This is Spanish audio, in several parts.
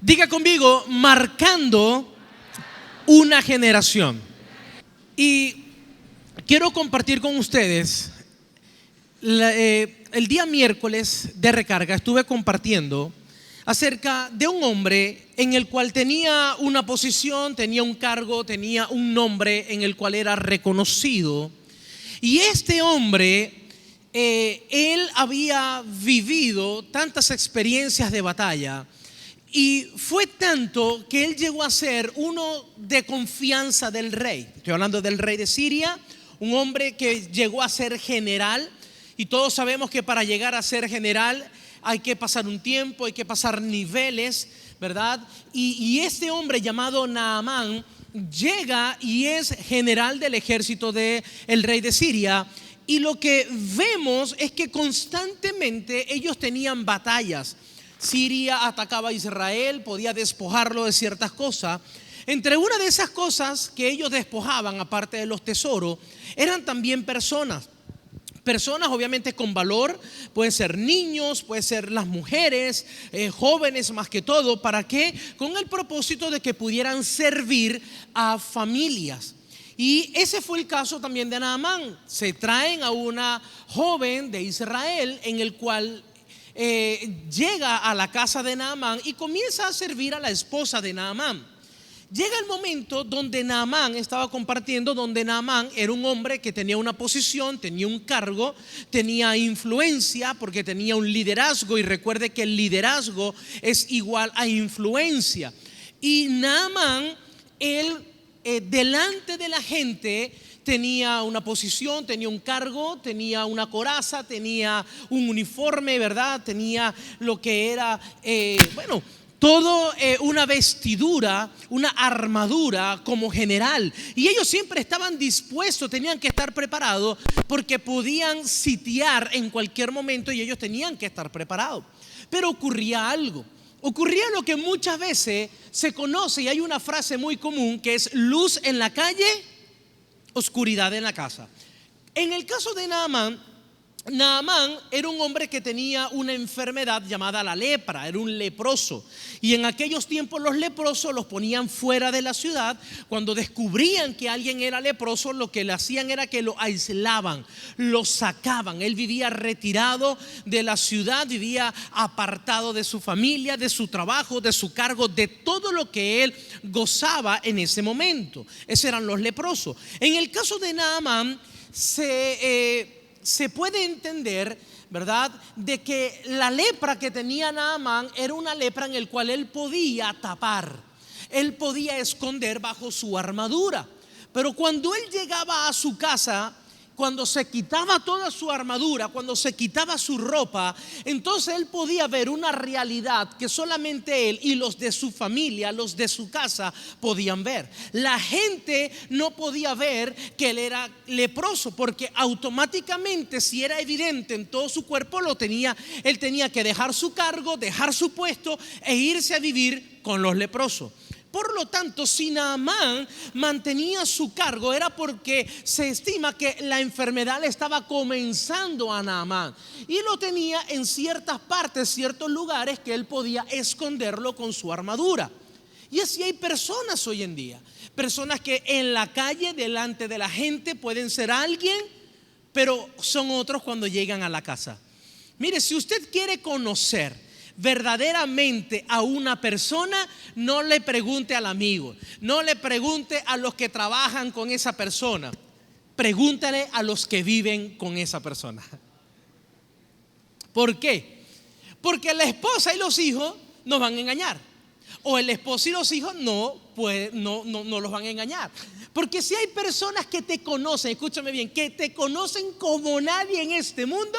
Diga conmigo, marcando una generación. Y quiero compartir con ustedes, el día miércoles de recarga estuve compartiendo acerca de un hombre en el cual tenía una posición, tenía un cargo, tenía un nombre en el cual era reconocido. Y este hombre, él había vivido tantas experiencias de batalla. Y fue tanto que él llegó a ser uno de confianza del rey. Estoy hablando del rey de Siria, un hombre que llegó a ser general. Y todos sabemos que para llegar a ser general hay que pasar un tiempo, hay que pasar niveles, ¿verdad? Y este hombre llamado Naamán llega y es general del ejército del rey de Siria. Y lo que vemos es que constantemente ellos tenían batallas. Siria atacaba a Israel, podía despojarlo de ciertas cosas. Entre una de esas cosas que ellos despojaban, aparte de los tesoros, eran también personas. Personas obviamente con valor, pueden ser niños, pueden ser las mujeres, jóvenes más que todo. ¿Para qué? Con el propósito de que pudieran servir a familias. Y ese fue el caso también de Naamán. Se traen a una joven de Israel en el cual llega a la casa de Naamán y comienza a servir a la esposa de Naamán. Llega el momento donde Naamán estaba compartiendo, donde Naamán era un hombre que tenía una posición, tenía un cargo, tenía influencia porque tenía un liderazgo. Y recuerde que el liderazgo es igual a influencia. Y Naamán, él delante de la gente tenía una posición, tenía un cargo, tenía una coraza, tenía un uniforme, ¿verdad? Tenía lo que era, todo una vestidura, una armadura como general. Y ellos siempre estaban dispuestos, tenían que estar preparados porque podían sitiar en cualquier momento y ellos tenían que estar preparados. Pero ocurría algo. Ocurría lo que muchas veces se conoce y hay una frase muy común que es luz en la calle, oscuridad en la casa. En el caso de Naamán, Naamán era un hombre que tenía una enfermedad llamada la lepra, era un leproso. Y en aquellos tiempos los leprosos los ponían fuera de la ciudad. Cuando descubrían que alguien era leproso, lo que le hacían era que lo aislaban, lo sacaban. Él vivía retirado de la ciudad, vivía apartado de su familia, de su trabajo, de su cargo, de todo lo que él gozaba en ese momento. Esos eran los leprosos. En el caso de Naamán se puede entender, ¿verdad?, de que la lepra que tenía Naamán era una lepra en el cual él podía tapar, él podía esconder bajo su armadura. Pero cuando él llegaba a su casa, cuando se quitaba toda su armadura, cuando se quitaba su ropa, entonces él podía ver una realidad que solamente él y los de su familia, los de su casa podían ver. La gente no podía ver que él era leproso porque automáticamente, si era evidente en todo su cuerpo, él tenía que dejar su cargo, dejar su puesto e irse a vivir con los leprosos. Por lo tanto, si Naamán mantenía su cargo era porque se estima que la enfermedad le estaba comenzando a Naamán y lo tenía en ciertas partes, ciertos lugares que él podía esconderlo con su armadura. Y así hay personas hoy en día, personas que en la calle, delante de la gente, pueden ser alguien, pero son otros cuando llegan a la casa. Mire, si usted quiere conocer verdaderamente a una persona, no le pregunte al amigo, no le pregunte a los que trabajan con esa persona, pregúntale a los que viven con esa persona. ¿Por qué? Porque la esposa y los hijos nos van a engañar, o el esposo y los hijos no los van a engañar. Porque si hay personas que te conocen, escúchame bien, que te conocen como nadie en este mundo,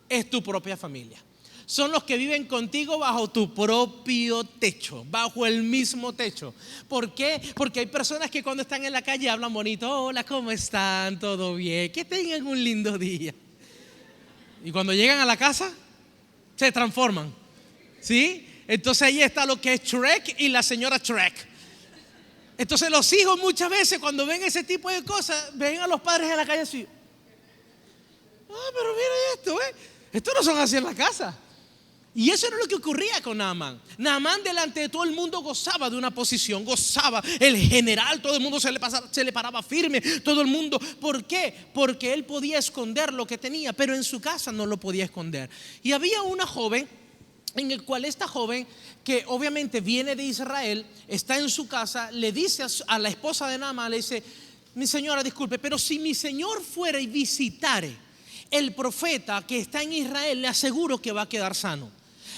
es tu propia familia. Son los que viven contigo bajo tu propio techo, bajo el mismo techo. ¿Por qué? Porque hay personas que cuando están en la calle hablan bonito. Hola, ¿cómo están? ¿Todo bien? Que tengan un lindo día. Y cuando llegan a la casa, se transforman. ¿Sí? Entonces ahí está lo que es Shrek y la señora Shrek. Entonces los hijos muchas veces cuando ven ese tipo de cosas, ven a los padres en la calle así. Pero mira esto, esto no son así en la casa. Y eso era lo que ocurría con Naamán. Naamán delante de todo el mundo gozaba de una posición, gozaba el general, todo el mundo se le paraba firme, todo el mundo. ¿Por qué? Porque él podía esconder lo que tenía, pero en su casa no lo podía esconder. Y había una joven en el cual esta joven, que obviamente viene de Israel, está en su casa, le dice a la esposa de Naamán, le dice: mi señora, disculpe, pero si mi señor fuera y visitare el profeta que está en Israel, le aseguro que va a quedar sano.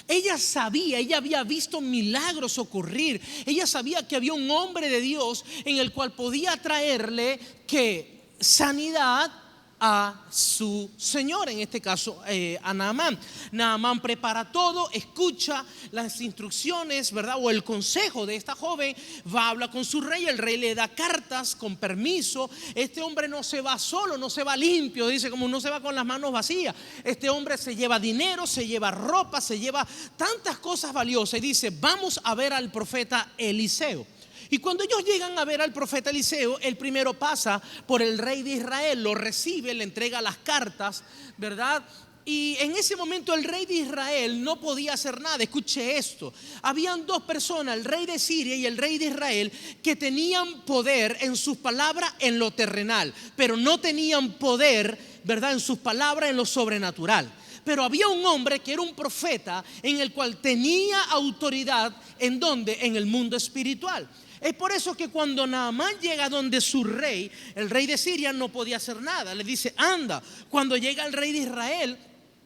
Ella sabía, ella había visto milagros ocurrir. Ella sabía que había un hombre de Dios en el cual podía traerle que sanidad a su señor, en este caso a Naamán. Naamán prepara todo, escucha las instrucciones, ¿verdad? O el consejo de esta joven, va a hablar con su rey, el rey le da cartas con permiso. Este hombre no se va solo, no se va limpio, dice, como no se va con las manos vacías. Este hombre se lleva dinero, se lleva ropa, se lleva tantas cosas valiosas y dice: vamos a ver al profeta Eliseo. Y cuando ellos llegan a ver al profeta Eliseo, el primero pasa por el rey de Israel, lo recibe, le entrega las cartas, ¿verdad? Y en ese momento el rey de Israel no podía hacer nada. Escuche esto: habían dos personas, el rey de Siria y el rey de Israel, que tenían poder en sus palabras en lo terrenal, pero no tenían poder, ¿verdad?, en sus palabras en lo sobrenatural. Pero había un hombre que era un profeta en el cual tenía autoridad. ¿En dónde? En el mundo espiritual. Es por eso que cuando Naamán llega donde su rey, el rey de Siria no podía hacer nada. Le dice: anda. Cuando llega el rey de Israel,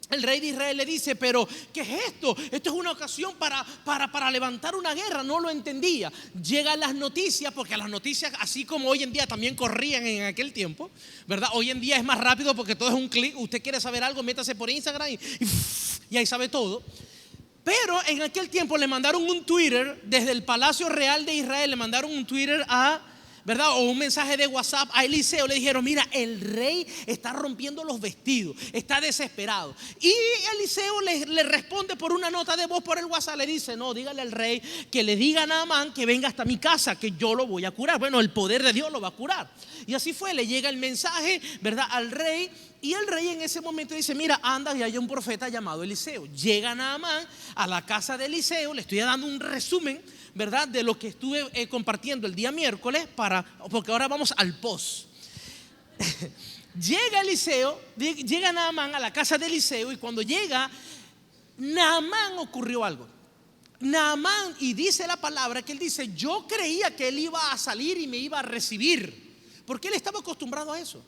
el rey de Israel le dice: pero ¿qué es esto? Esto es una ocasión para levantar una guerra. No lo entendía. Llegan las noticias, porque las noticias, así como hoy en día, también corrían en aquel tiempo, ¿verdad? Hoy en día es más rápido porque todo es un clic. Usted quiere saber algo, métase por Instagram y ahí sabe todo. Pero en aquel tiempo le mandaron un Twitter desde el Palacio Real de Israel, le mandaron un Twitter ¿verdad? O un mensaje de WhatsApp a Eliseo. Le dijeron: mira, el rey está rompiendo los vestidos, está desesperado. Y Eliseo le responde por una nota de voz por el WhatsApp. Le dice: no, dígale al rey que le diga a Naamán que venga hasta mi casa, que yo lo voy a curar. Bueno, el poder de Dios lo va a curar. Y así fue, le llega el mensaje, ¿verdad?, al rey. Y el rey en ese momento dice: mira, anda, y hay un profeta llamado Eliseo. Llega Naamán a la casa de Eliseo. Le estoy dando un resumen, ¿verdad?, de lo que estuve compartiendo el día miércoles, porque ahora vamos al post. Llega Eliseo, llega Naamán a la casa de Eliseo. Y cuando llega Naamán, ocurrió algo. Naamán, y dice la palabra que él dice: yo creía que él iba a salir y me iba a recibir, porque él estaba acostumbrado a eso.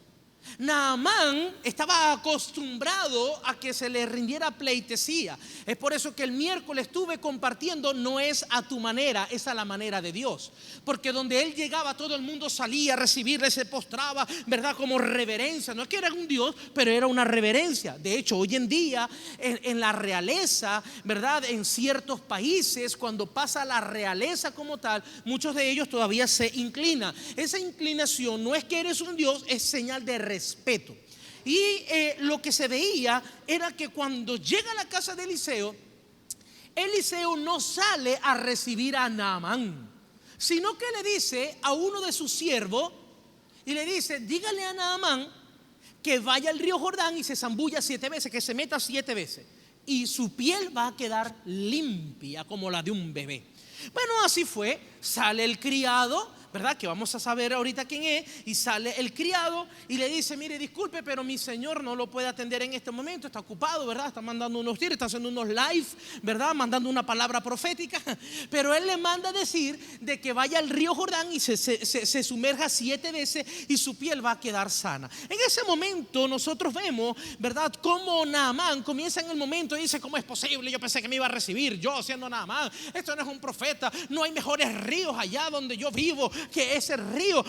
Naamán estaba acostumbrado a que se le rindiera pleitesía. Es por eso que el miércoles estuve compartiendo: no es a tu manera, es a la manera de Dios. Porque donde él llegaba, todo el mundo salía a recibirle, se postraba, ¿verdad?, como reverencia. No es que era un Dios, pero era una reverencia. De hecho, hoy en día en la realeza, ¿verdad?, en ciertos países, cuando pasa la realeza como tal, muchos de ellos todavía se inclinan. Esa inclinación no es que eres un Dios, es señal de respeto. Y lo que se veía era que cuando llega a la casa de Eliseo, Eliseo no sale a recibir a Naamán, sino que le dice a uno de sus siervos, y le dice: dígale a Naamán que vaya al río Jordán y se zambulla 7 veces, que se meta 7 veces, y su piel va a quedar limpia como la de un bebé. Bueno, así fue. Sale el criado, ¿verdad?, que vamos a saber ahorita quién es. Y sale el criado y le dice: mire, disculpe, pero mi señor no lo puede atender en este momento, está ocupado, ¿verdad? Está mandando unos tiros, está haciendo unos live, ¿verdad?, mandando una palabra profética. Pero él le manda a decir de que vaya al río Jordán y se sumerja 7 veces y su piel va a quedar sana. En ese momento nosotros vemos, ¿verdad?, cómo Naamán comienza en el momento y dice: ¿cómo es posible? Yo pensé que me iba a recibir, yo siendo Naamán. Esto no es un profeta, no hay mejores ríos allá donde yo vivo que ese río.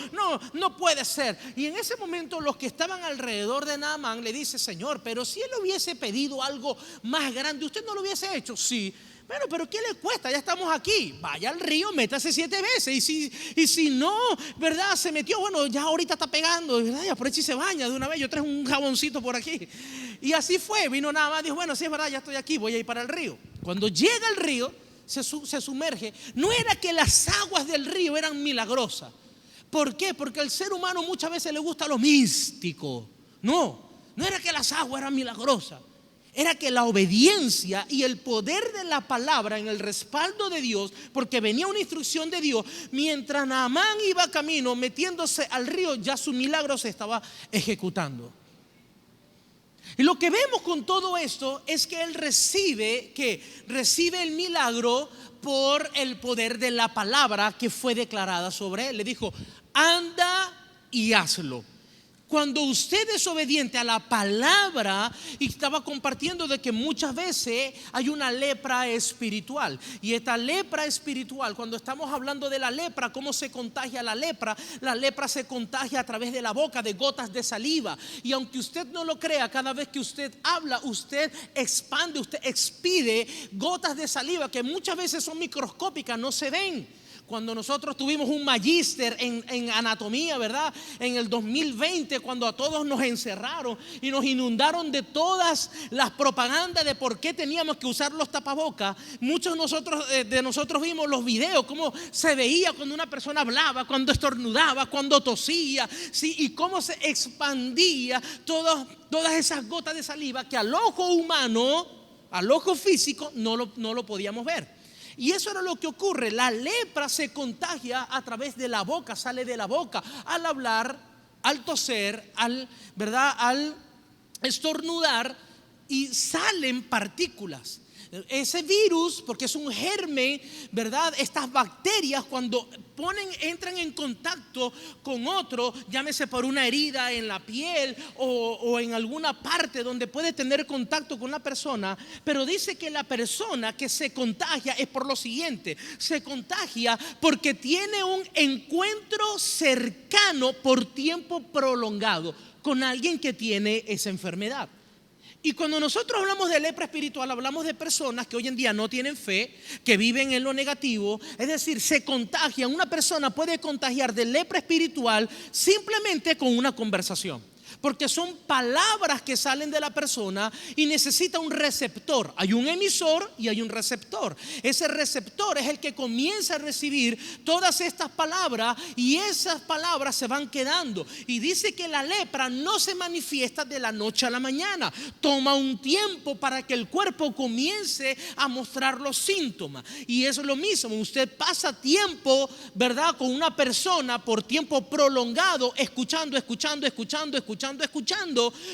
No puede ser. Y en ese momento los que estaban alrededor de Naamán le dice: señor, pero si él hubiese pedido algo más grande, ¿usted no lo hubiese hecho? Sí. Bueno, pero ¿qué le cuesta? Ya estamos aquí. Vaya al río, métase 7 veces. Y si no, ¿verdad?, se metió, bueno, ya ahorita está pegando, ¿verdad?, y aprovecha y se baña de una vez. Yo traigo un jaboncito por aquí. Y así fue. Vino Naamán, dijo: bueno, sí es verdad, ya estoy aquí, voy a ir para el río. Cuando llega al río, se sumerge. No era que las aguas del río eran milagrosas. ¿Por qué? Porque al ser humano muchas veces le gusta lo místico. No era que las aguas eran milagrosas. era que la obediencia y el poder de la palabra en el respaldo de Dios, porque venía una instrucción de Dios, mientras Naamán iba camino metiéndose al río, ya su milagro se estaba ejecutando. Y lo que vemos con todo esto es que él recibe el milagro por el poder de la palabra que fue declarada sobre él. Le dijo: anda y hazlo. Cuando usted es obediente a la palabra, y estaba compartiendo de que muchas veces hay una lepra espiritual, y esta lepra espiritual, cuando estamos hablando de la lepra, ¿cómo se contagia la lepra? La lepra se contagia a través de la boca, de gotas de saliva, y aunque usted no lo crea, cada vez que usted habla, usted expande, usted expide gotas de saliva que muchas veces son microscópicas, no se ven. Cuando nosotros tuvimos un magíster en anatomía, ¿verdad? En el 2020, cuando a todos nos encerraron y nos inundaron de todas las propagandas de por qué teníamos que usar los tapabocas, muchos de nosotros vimos los videos, cómo se veía cuando una persona hablaba, cuando estornudaba, cuando tosía, ¿sí? Y cómo se expandía todas esas gotas de saliva que al ojo humano, al ojo físico, no lo podíamos ver. Y eso era lo que ocurre. La lepra se contagia a través de la boca, sale de la boca al hablar, al toser, al estornudar, y salen partículas. Ese virus, porque es un germen, ¿verdad? Estas bacterias, cuando entran en contacto con otro, llámese por una herida en la piel o en alguna parte donde puede tener contacto con la persona, pero dice que la persona que se contagia es por lo siguiente: se contagia porque tiene un encuentro cercano por tiempo prolongado con alguien que tiene esa enfermedad. Y cuando nosotros hablamos de lepra espiritual, hablamos de personas que hoy en día no tienen fe, que viven en lo negativo. Es decir, se contagia. Una persona puede contagiar de lepra espiritual simplemente con una conversación, porque son palabras que salen de la persona y necesita un receptor. Hay un emisor y hay un receptor. Ese receptor es el que comienza a recibir todas estas palabras, y esas palabras se van quedando. Y dice que la lepra no se manifiesta de la noche a la mañana. Toma un tiempo para que el cuerpo comience a mostrar los síntomas. Y eso es lo mismo. Usted pasa tiempo, ¿verdad?, con una persona por tiempo prolongado, escuchando,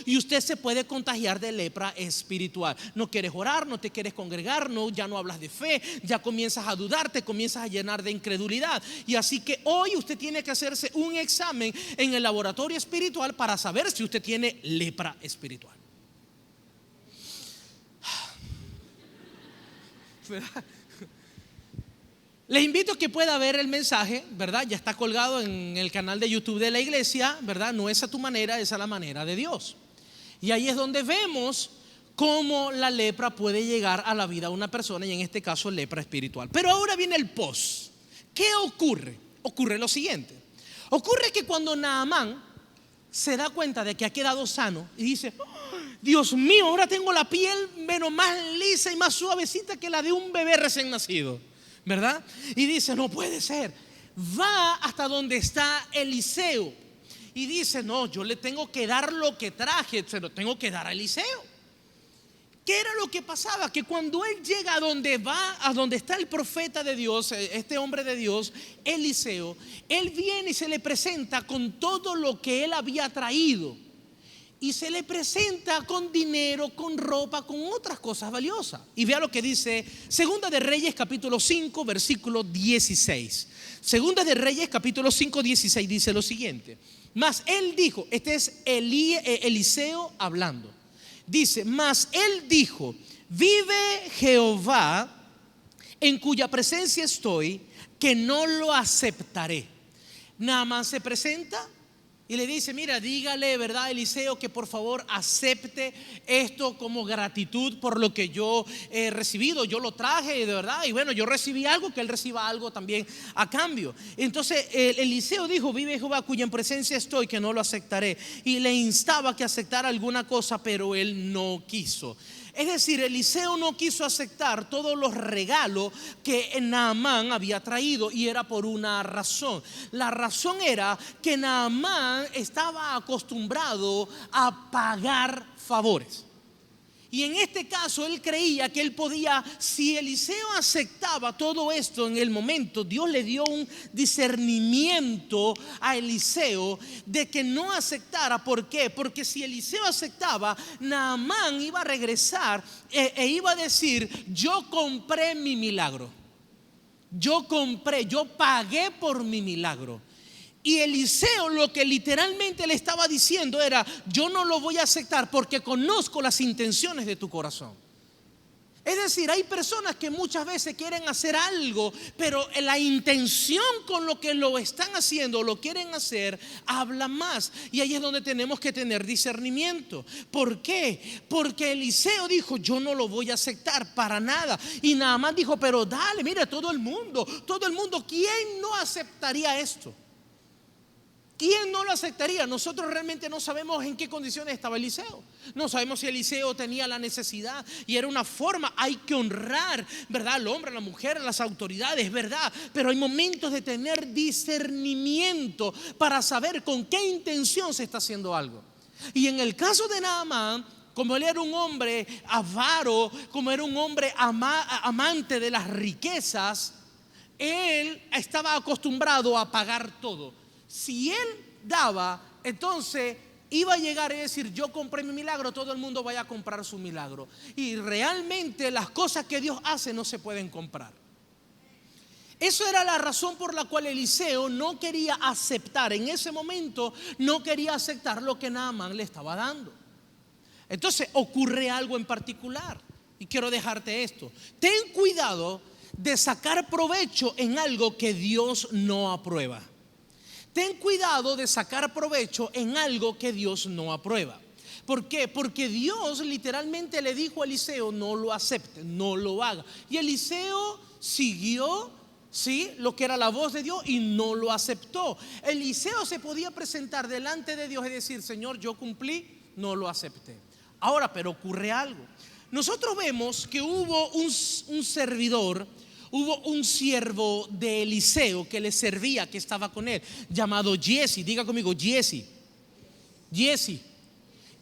y usted se puede contagiar de lepra espiritual. No quieres orar, no te quieres congregar, ya no hablas de fe, ya comienzas a dudar, te comienzas a llenar de incredulidad. Y así que hoy usted tiene que hacerse un examen en el laboratorio espiritual para saber si usted tiene lepra espiritual. Les invito a que pueda ver el mensaje, ¿verdad? Ya está colgado en el canal de YouTube de la iglesia, ¿verdad? No es a tu manera, es a la manera de Dios. Y ahí es donde vemos cómo la lepra puede llegar a la vida de una persona, y en este caso lepra espiritual. Pero ahora viene el post. ¿Qué ocurre? Ocurre lo siguiente. Ocurre que cuando Naamán se da cuenta de que ha quedado sano y dice: oh, Dios mío, ahora tengo la piel menos más lisa y más suavecita que la de un bebé recién nacido, ¿verdad? Y dice: no puede ser. Va hasta donde está Eliseo y dice: no, yo le tengo que dar lo que traje, se lo tengo que dar a Eliseo. ¿Qué era lo que pasaba? Que cuando él llega a donde está el profeta de Dios, este hombre de Dios, Eliseo, él viene y se le presenta con todo lo que él había traído. Y se le presenta con dinero, con ropa, con otras cosas valiosas. Y vea lo que dice Segunda de Reyes capítulo 5 versículo 16. Segunda de Reyes capítulo 5 16 dice lo siguiente: mas él dijo, este es Eliseo hablando, dice: mas él dijo, vive Jehová en cuya presencia estoy, que no lo aceptaré. Naamán se presenta y le dice: mira, dígale, ¿verdad, Eliseo, que por favor acepte esto como gratitud por lo que yo he recibido? Yo lo traje, de verdad, y bueno, yo recibí algo, que él reciba algo también a cambio. Entonces Eliseo dijo: vive Jehová cuya en presencia estoy, que no lo aceptaré. Y le instaba que aceptara alguna cosa, pero él no quiso. Es decir, Eliseo no quiso aceptar todos los regalos que Naamán había traído, y era por una razón. La razón era que Naamán estaba acostumbrado a pagar favores. Y en este caso él creía que él podía, si Eliseo aceptaba todo esto en el momento, Dios le dio un discernimiento a Eliseo de que no aceptara. ¿Por qué? Porque si Eliseo aceptaba, Naamán iba a regresar e iba a decir: yo compré mi milagro, yo pagué por mi milagro. Y Eliseo lo que literalmente le estaba diciendo era: yo no lo voy a aceptar porque conozco las intenciones de tu corazón. Es decir, hay personas que muchas veces quieren hacer algo, pero la intención con lo que lo están haciendo o lo quieren hacer habla más. Y ahí es donde tenemos que tener discernimiento. ¿Por qué? Porque Eliseo dijo: yo no lo voy a aceptar para nada. Y Naamán dijo: pero dale, mira, todo el mundo, ¿quién no aceptaría esto? ¿Quién no lo aceptaría? Nosotros realmente no sabemos en qué condiciones estaba Eliseo. No sabemos si Eliseo tenía la necesidad y era una forma. Hay que honrar, ¿verdad?, al hombre, a la mujer, a las autoridades, ¿verdad? Pero hay momentos de tener discernimiento para saber con qué intención se está haciendo algo. Y en el caso de Naamán, como él era un hombre avaro, como era un hombre amante de las riquezas, él estaba acostumbrado a pagar todo. Si él daba, entonces iba a llegar y decir: yo compré mi milagro, todo el mundo vaya a comprar su milagro. Y realmente las cosas que Dios hace no se pueden comprar. Eso era la razón por la cual Eliseo no quería aceptar, en ese momento no quería aceptar lo que Naamán le estaba dando. Entonces ocurre algo en particular y quiero dejarte esto: ten cuidado de sacar provecho en algo que Dios no aprueba. Ten cuidado de sacar provecho en algo que Dios no aprueba. ¿Por qué? Porque Dios literalmente le dijo a Eliseo: no lo acepte, no lo haga. Y Eliseo siguió, ¿sí?, lo que era la voz de Dios y no lo aceptó. Eliseo se podía presentar delante de Dios y decir: Señor, yo cumplí, no lo acepté. Ahora, pero ocurre algo. Nosotros vemos que hubo un servidor, hubo un siervo de Eliseo que le servía, que estaba con él, llamado Giezi. Diga conmigo: Giezi.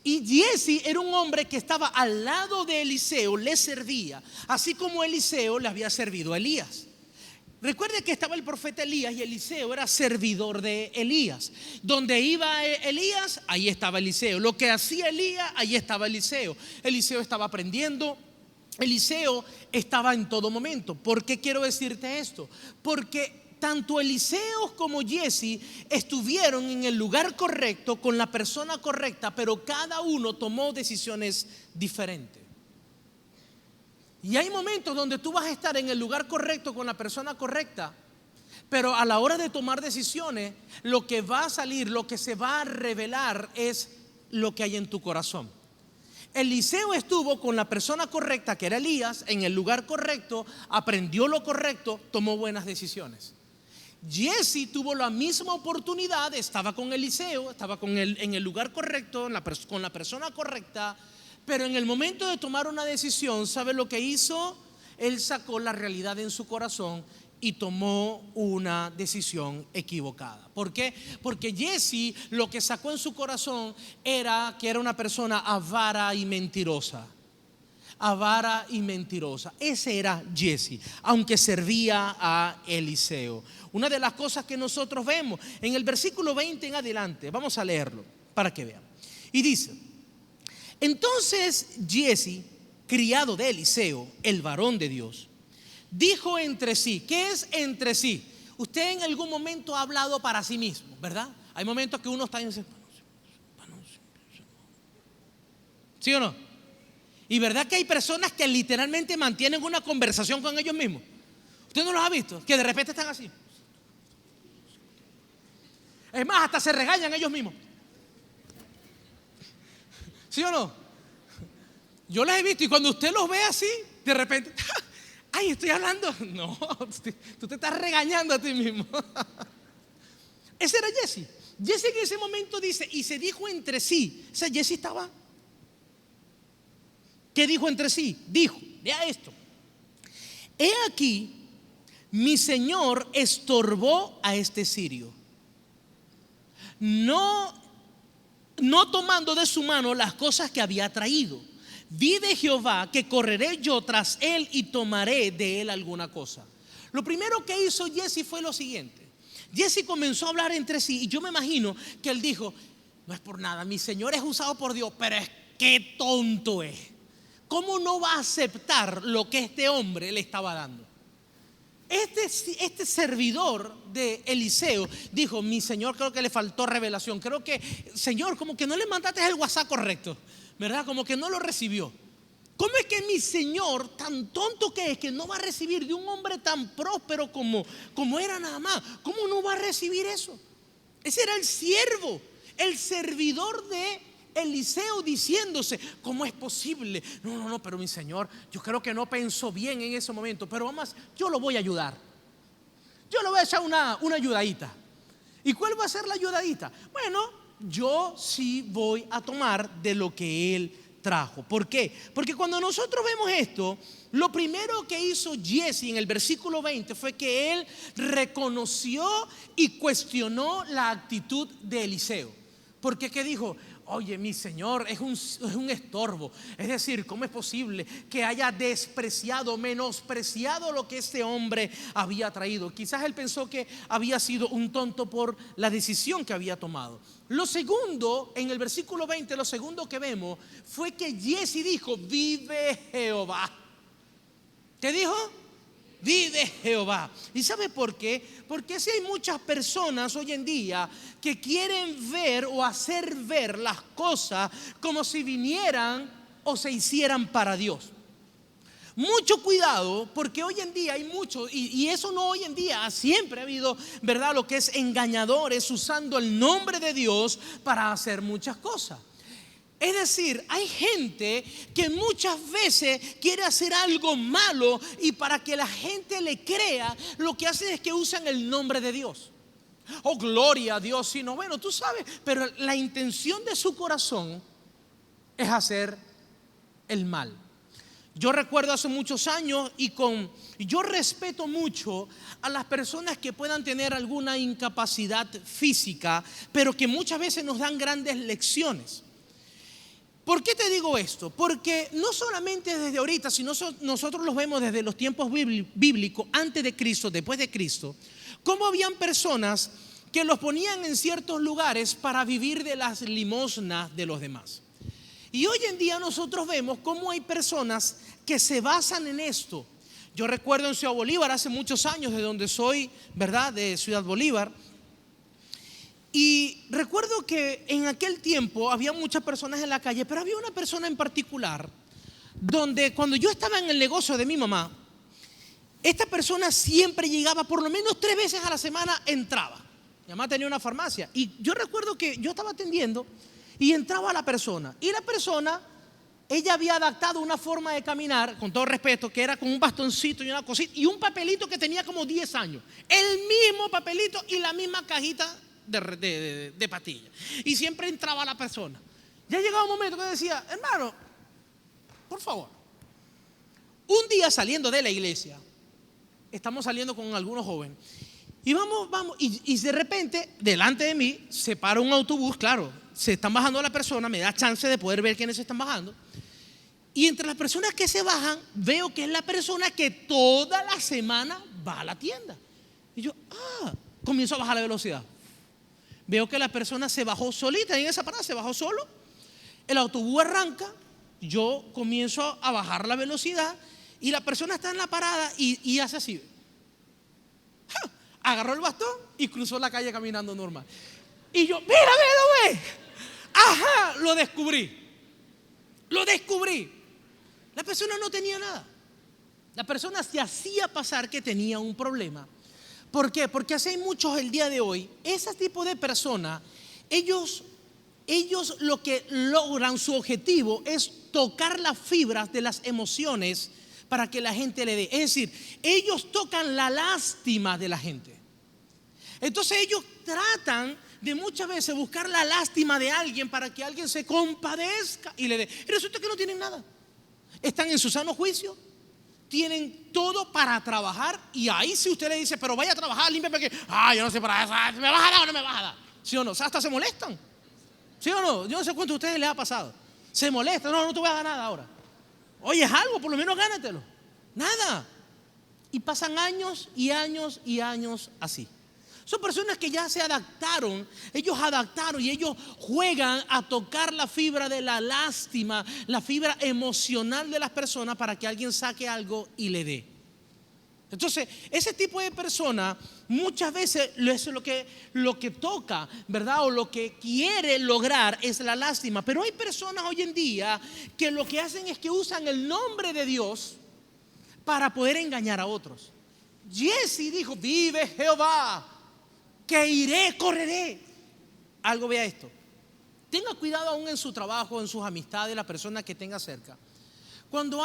Y Giezi era un hombre que estaba al lado de Eliseo, le servía, así como Eliseo le había servido a Elías. Recuerde que estaba el profeta Elías y Eliseo era servidor de Elías. Donde iba Elías, ahí estaba Eliseo. Lo que hacía Elías, ahí estaba Eliseo. Eliseo estaba aprendiendo. Eliseo estaba en todo momento. ¿Por qué quiero decirte esto? Porque tanto Eliseo como Giezi estuvieron en el lugar correcto, con la persona correcta, pero cada uno tomó decisiones diferentes. Y hay momentos donde tú vas a estar en el lugar correcto con la persona correcta, pero a la hora de tomar decisiones, lo que va a salir, lo que se va a revelar es lo que hay en tu corazón. Eliseo estuvo con la persona correcta, que era Elías, en el lugar correcto, aprendió lo correcto, tomó buenas decisiones. Giezi tuvo la misma oportunidad, estaba con Eliseo, estaba con él en el lugar correcto, con la persona correcta, pero en el momento de tomar una decisión, ¿sabe lo que hizo? Él sacó la realidad en su corazón y tomó una decisión equivocada. ¿Por qué? Porque Giezi lo que sacó en su corazón era que era una persona avara y mentirosa. Avara y mentirosa. Ese era Giezi, aunque servía a Eliseo. Una de las cosas que nosotros vemos en el versículo 20 en adelante, vamos a leerlo para que vean. Y dice: entonces Giezi, criado de Eliseo, el varón de Dios, dijo entre sí. ¿Qué es entre sí? Usted en algún momento ha hablado para sí mismo, ¿verdad? Hay momentos que uno está en ese... ¿Sí o no? Y verdad que hay personas que literalmente mantienen una conversación con ellos mismos. ¿Usted no los ha visto? Que de repente están así. Es más, hasta se regañan ellos mismos. ¿Sí o no? Yo los he visto y cuando usted los ve así, de repente, ay, estoy hablando. No, tú te estás regañando a ti mismo. Ese era Giezi. Giezi en ese momento dice, y se dijo entre sí. O sea, Giezi estaba. ¿Qué dijo entre sí? Dijo, vea esto: he aquí, mi señor estorbó a este sirio, no tomando de su mano las cosas que había traído. vive Jehová que correré yo tras él y tomaré de él alguna cosa. Lo primero que hizo Jesse fue lo siguiente. Jesse comenzó a hablar entre sí y yo me imagino que él dijo: no es por nada, mi Señor es usado por Dios, pero es que tonto es. ¿Cómo no va a aceptar lo que este hombre le estaba dando? Este servidor de Eliseo dijo: mi Señor, creo que le faltó revelación. Creo que, Señor, como que no le mandaste el WhatsApp correcto, ¿verdad? Como que no lo recibió. ¿Cómo es que mi Señor, tan tonto que es, que no va a recibir de un hombre tan próspero como era nada más? ¿Cómo no va a recibir eso? Ese era el siervo, el servidor de Eliseo, diciéndose: ¿cómo es posible? No, pero mi Señor, yo creo que no pensó bien en ese momento, pero vamos, yo lo voy a ayudar. Yo le voy a echar una ayudadita. ¿Y cuál va a ser la ayudadita? Bueno, yo sí voy a tomar de lo que él trajo. ¿Por qué? Porque cuando nosotros vemos esto, lo primero que hizo Jesse en el versículo 20 fue que él reconoció y cuestionó la actitud de Eliseo. Porque ¿qué dijo? Oye, mi Señor es un estorbo. Es decir, ¿cómo es posible que haya despreciado, menospreciado lo que este hombre había traído? Quizás él pensó que había sido un tonto por la decisión que había tomado. Lo segundo, en el versículo 20, lo segundo que vemos fue que Jesse dijo: vive Jehová. ¿Qué dijo? Vive Jehová. ¿Y sabe por qué? Porque si hay muchas personas hoy en día que quieren ver o hacer ver las cosas como si vinieran o se hicieran para Dios. Mucho cuidado, porque hoy en día hay mucho, y eso no hoy en día, siempre ha habido, ¿verdad?, lo que es engañadores usando el nombre de Dios para hacer muchas cosas. Es decir, hay gente que muchas veces quiere hacer algo malo y para que la gente le crea, lo que hacen es que usan el nombre de Dios. Oh, gloria a Dios, sino bueno, tú sabes, pero la intención de su corazón es hacer el mal. Yo recuerdo hace muchos años y yo respeto mucho a las personas que puedan tener alguna incapacidad física, pero que muchas veces nos dan grandes lecciones. ¿Por qué te digo esto? Porque no solamente desde ahorita, sino nosotros los vemos desde los tiempos bíblicos, antes de Cristo, después de Cristo, cómo habían personas que los ponían en ciertos lugares para vivir de las limosnas de los demás. Y hoy en día nosotros vemos cómo hay personas que se basan en esto. Yo recuerdo en Ciudad Bolívar, hace muchos años, de donde soy, ¿verdad?, de Ciudad Bolívar. Y recuerdo que en aquel tiempo había muchas personas en la calle, pero había una persona en particular donde cuando yo estaba en el negocio de mi mamá, esta persona siempre llegaba, por lo menos 3 veces a la semana entraba. Mi mamá tenía una farmacia y yo recuerdo que yo estaba atendiendo y entraba la persona. Y la persona, ella había adaptado una forma de caminar, con todo respeto, que era con un bastoncito y una cosita y un papelito que tenía como 10 años. El mismo papelito y la misma cajita de pastillas. Y siempre entraba la persona. Ya llegaba un momento que decía: hermano, por favor. Un día saliendo de la iglesia, estamos saliendo con algunos jóvenes y vamos, y de repente delante de mí se para un autobús. Claro, se están bajando la persona, me da chance de poder ver quiénes se están bajando. Y entre las personas que se bajan, veo que es la persona que toda la semana va a la tienda. Y yo, comienzo a bajar la velocidad. Veo que la persona se bajó solita en esa parada, se bajó solo. El autobús arranca, yo comienzo a bajar la velocidad y la persona está en la parada y hace así. Agarró el bastón y cruzó la calle caminando normal. Y yo, mira, ve. Ajá, lo descubrí. La persona no tenía nada. La persona se hacía pasar que tenía un problema. ¿Por qué? Porque así hay muchos el día de hoy. Ese tipo de personas, ellos lo que logran, su objetivo es tocar las fibras de las emociones para que la gente le dé. Es decir, ellos tocan la lástima de la gente. Entonces ellos tratan de muchas veces buscar la lástima de alguien para que alguien se compadezca y le dé. Y resulta que no tienen nada. Están en su sano juicio. Tienen todo para trabajar. Y ahí si usted le dice, pero vaya a trabajar, límpiame que, yo no sé para eso, ¿me vas a dar o no me vas a dar? ¿Sí o no? O sea, hasta se molestan. ¿Sí o no? Yo no sé cuánto a ustedes les ha pasado. Se molestan, no te voy a dar nada ahora. Oye, es algo, por lo menos gánatelo. Nada. Y pasan años y años y años así. Son personas que ya se adaptaron, ellos adaptaron y ellos juegan a tocar la fibra de la lástima, la fibra emocional de las personas para que alguien saque algo y le dé. Entonces, ese tipo de persona muchas veces es lo que toca, ¿verdad? O lo que quiere lograr es la lástima. Pero hay personas hoy en día que lo que hacen es que usan el nombre de Dios para poder engañar a otros. Jesse dijo: vive Jehová, que iré, correré. Algo, vea esto. Tenga cuidado aún en su trabajo, en sus amistades, la persona que tenga cerca. Cuando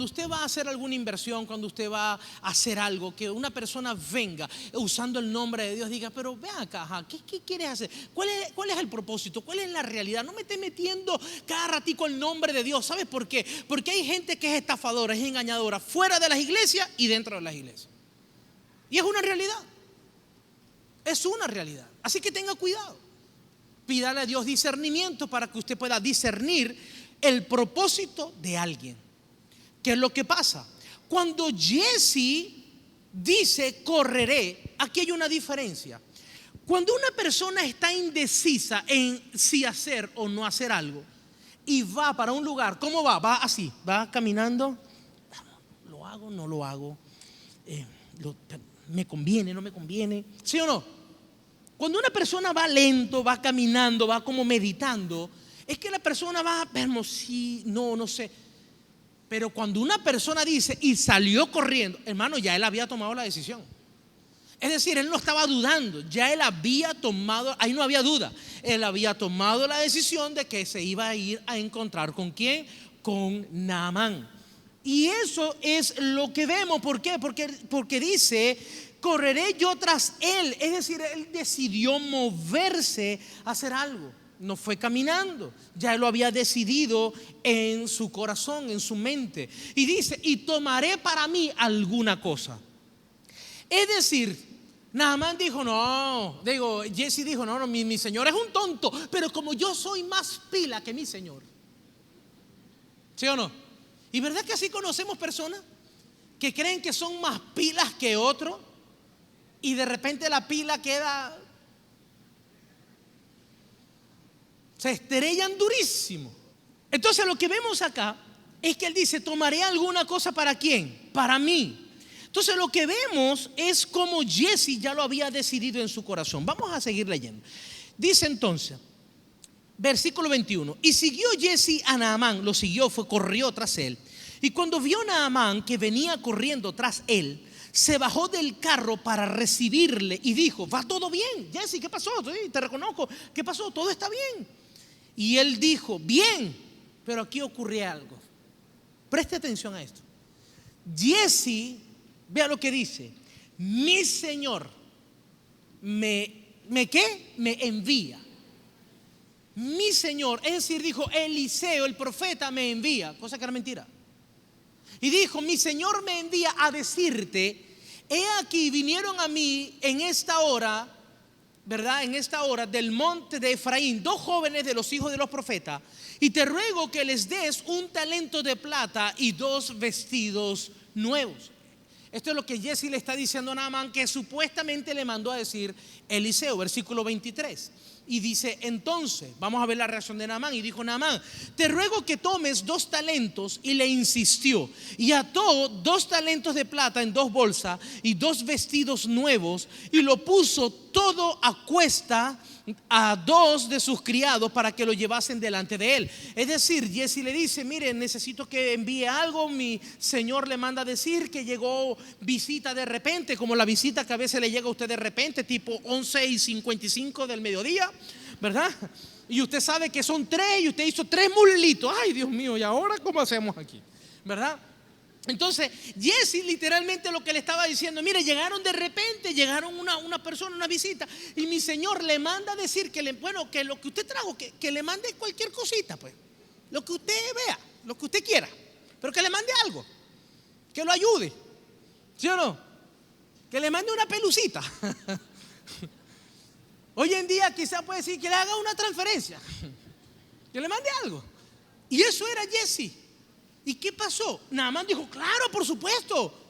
usted va a hacer alguna inversión, cuando usted va a hacer algo, que una persona venga usando el nombre de Dios, diga: pero ve acá, ¿qué quieres hacer? ¿Cuál es el propósito? ¿Cuál es la realidad? No me esté metiendo cada ratico el nombre de Dios. ¿Sabes por qué? Porque hay gente que es estafadora, es engañadora, fuera de las iglesias y dentro de las iglesias. Y es una realidad. Es una realidad. Así que tenga cuidado. Pídale a Dios discernimiento para que usted pueda discernir el propósito de alguien. ¿Qué es lo que pasa? Cuando Jesse dice correré, aquí hay una diferencia. Cuando una persona está indecisa en si hacer o no hacer algo y va para un lugar, ¿cómo va? Va así, va caminando. ¿Lo hago? ¿No lo hago? ¿Me conviene? ¿No me conviene? ¿Sí o no? Cuando una persona va lento, va caminando, va como meditando, es que la persona va, pero sí, no sé. Pero cuando una persona dice y salió corriendo, hermano, ya él había tomado la decisión. Es decir, él no estaba dudando, ya él había tomado, ahí no había duda. Él había tomado la decisión de que se iba a ir a encontrar ¿con quién? Con Naamán. Y eso es lo que vemos. ¿Por qué? Porque dice: correré yo tras él. Es decir, él decidió moverse a hacer algo. No fue caminando, ya él lo había decidido en su corazón, en su mente. Y dice: y tomaré para mí alguna cosa. Es decir, Naamán dijo: Jesse dijo: no, mi señor es un tonto, pero como yo soy más pila que mi señor. ¿Sí o no? ¿Y verdad que así conocemos personas que creen que son más pilas que otros y de repente la pila queda... se estrellan durísimo? Entonces lo que vemos acá es que él dice: tomaré alguna cosa. ¿Para quién? Para mí. Entonces lo que vemos es como Jesse ya lo había decidido en su corazón. Vamos a seguir leyendo. Dice entonces, versículo 21: y siguió Jesse a Naamán, lo siguió, corrió tras él. Y cuando vio Naamán que venía corriendo tras él, se bajó del carro para recibirle y dijo: ¿va todo bien, Jesse? ¿Qué pasó? Te reconozco. ¿Qué pasó? Todo está bien. Y él dijo: bien, pero aquí ocurre algo. Preste atención a esto. Jesse, vea lo que dice: mi señor me envía. Mi señor, es decir, dijo: Eliseo, el profeta, me envía, cosa que era mentira. Y dijo: mi señor me envía a decirte: he aquí, vinieron a mí en esta hora, ¿verdad? En esta hora del monte de Efraín, 2 jóvenes de los hijos de los profetas, y te ruego que les des un talento de plata y 2 vestidos nuevos. Esto es lo que Jesse le está diciendo a Naamán, que supuestamente le mandó a decir Eliseo, versículo 23. Y dice entonces, vamos a ver la reacción de Naamán. Y dijo Naamán: te ruego que tomes 2 talentos. Y le insistió, y ató 2 talentos de plata en 2 bolsas y 2 vestidos nuevos, y lo puso todo a cuesta a 2 de sus criados para que lo llevasen delante de él. Es decir, Jesse le dice: mire, necesito que envíe algo. Mi señor le manda a decir que llegó visita de repente, como la visita que a veces le llega a usted de repente, tipo 11:55 del mediodía, ¿verdad? Y usted sabe que son 3 y usted hizo 3 muslitos. Ay, Dios mío, ¿y ahora cómo hacemos aquí? ¿Verdad? Entonces Jesse literalmente lo que le estaba diciendo: mire, llegaron de repente, llegaron una persona, una visita, y mi señor le manda a decir que que lo que usted trajo, que le mande cualquier cosita, pues, lo que usted vea, lo que usted quiera, pero que le mande algo, que lo ayude, ¿sí o no? Que le mande una pelucita. Hoy en día quizá puede decir que le haga una transferencia, que le mande algo. Y eso era Jesse. ¿Y qué pasó? Naamán dijo, claro, por supuesto.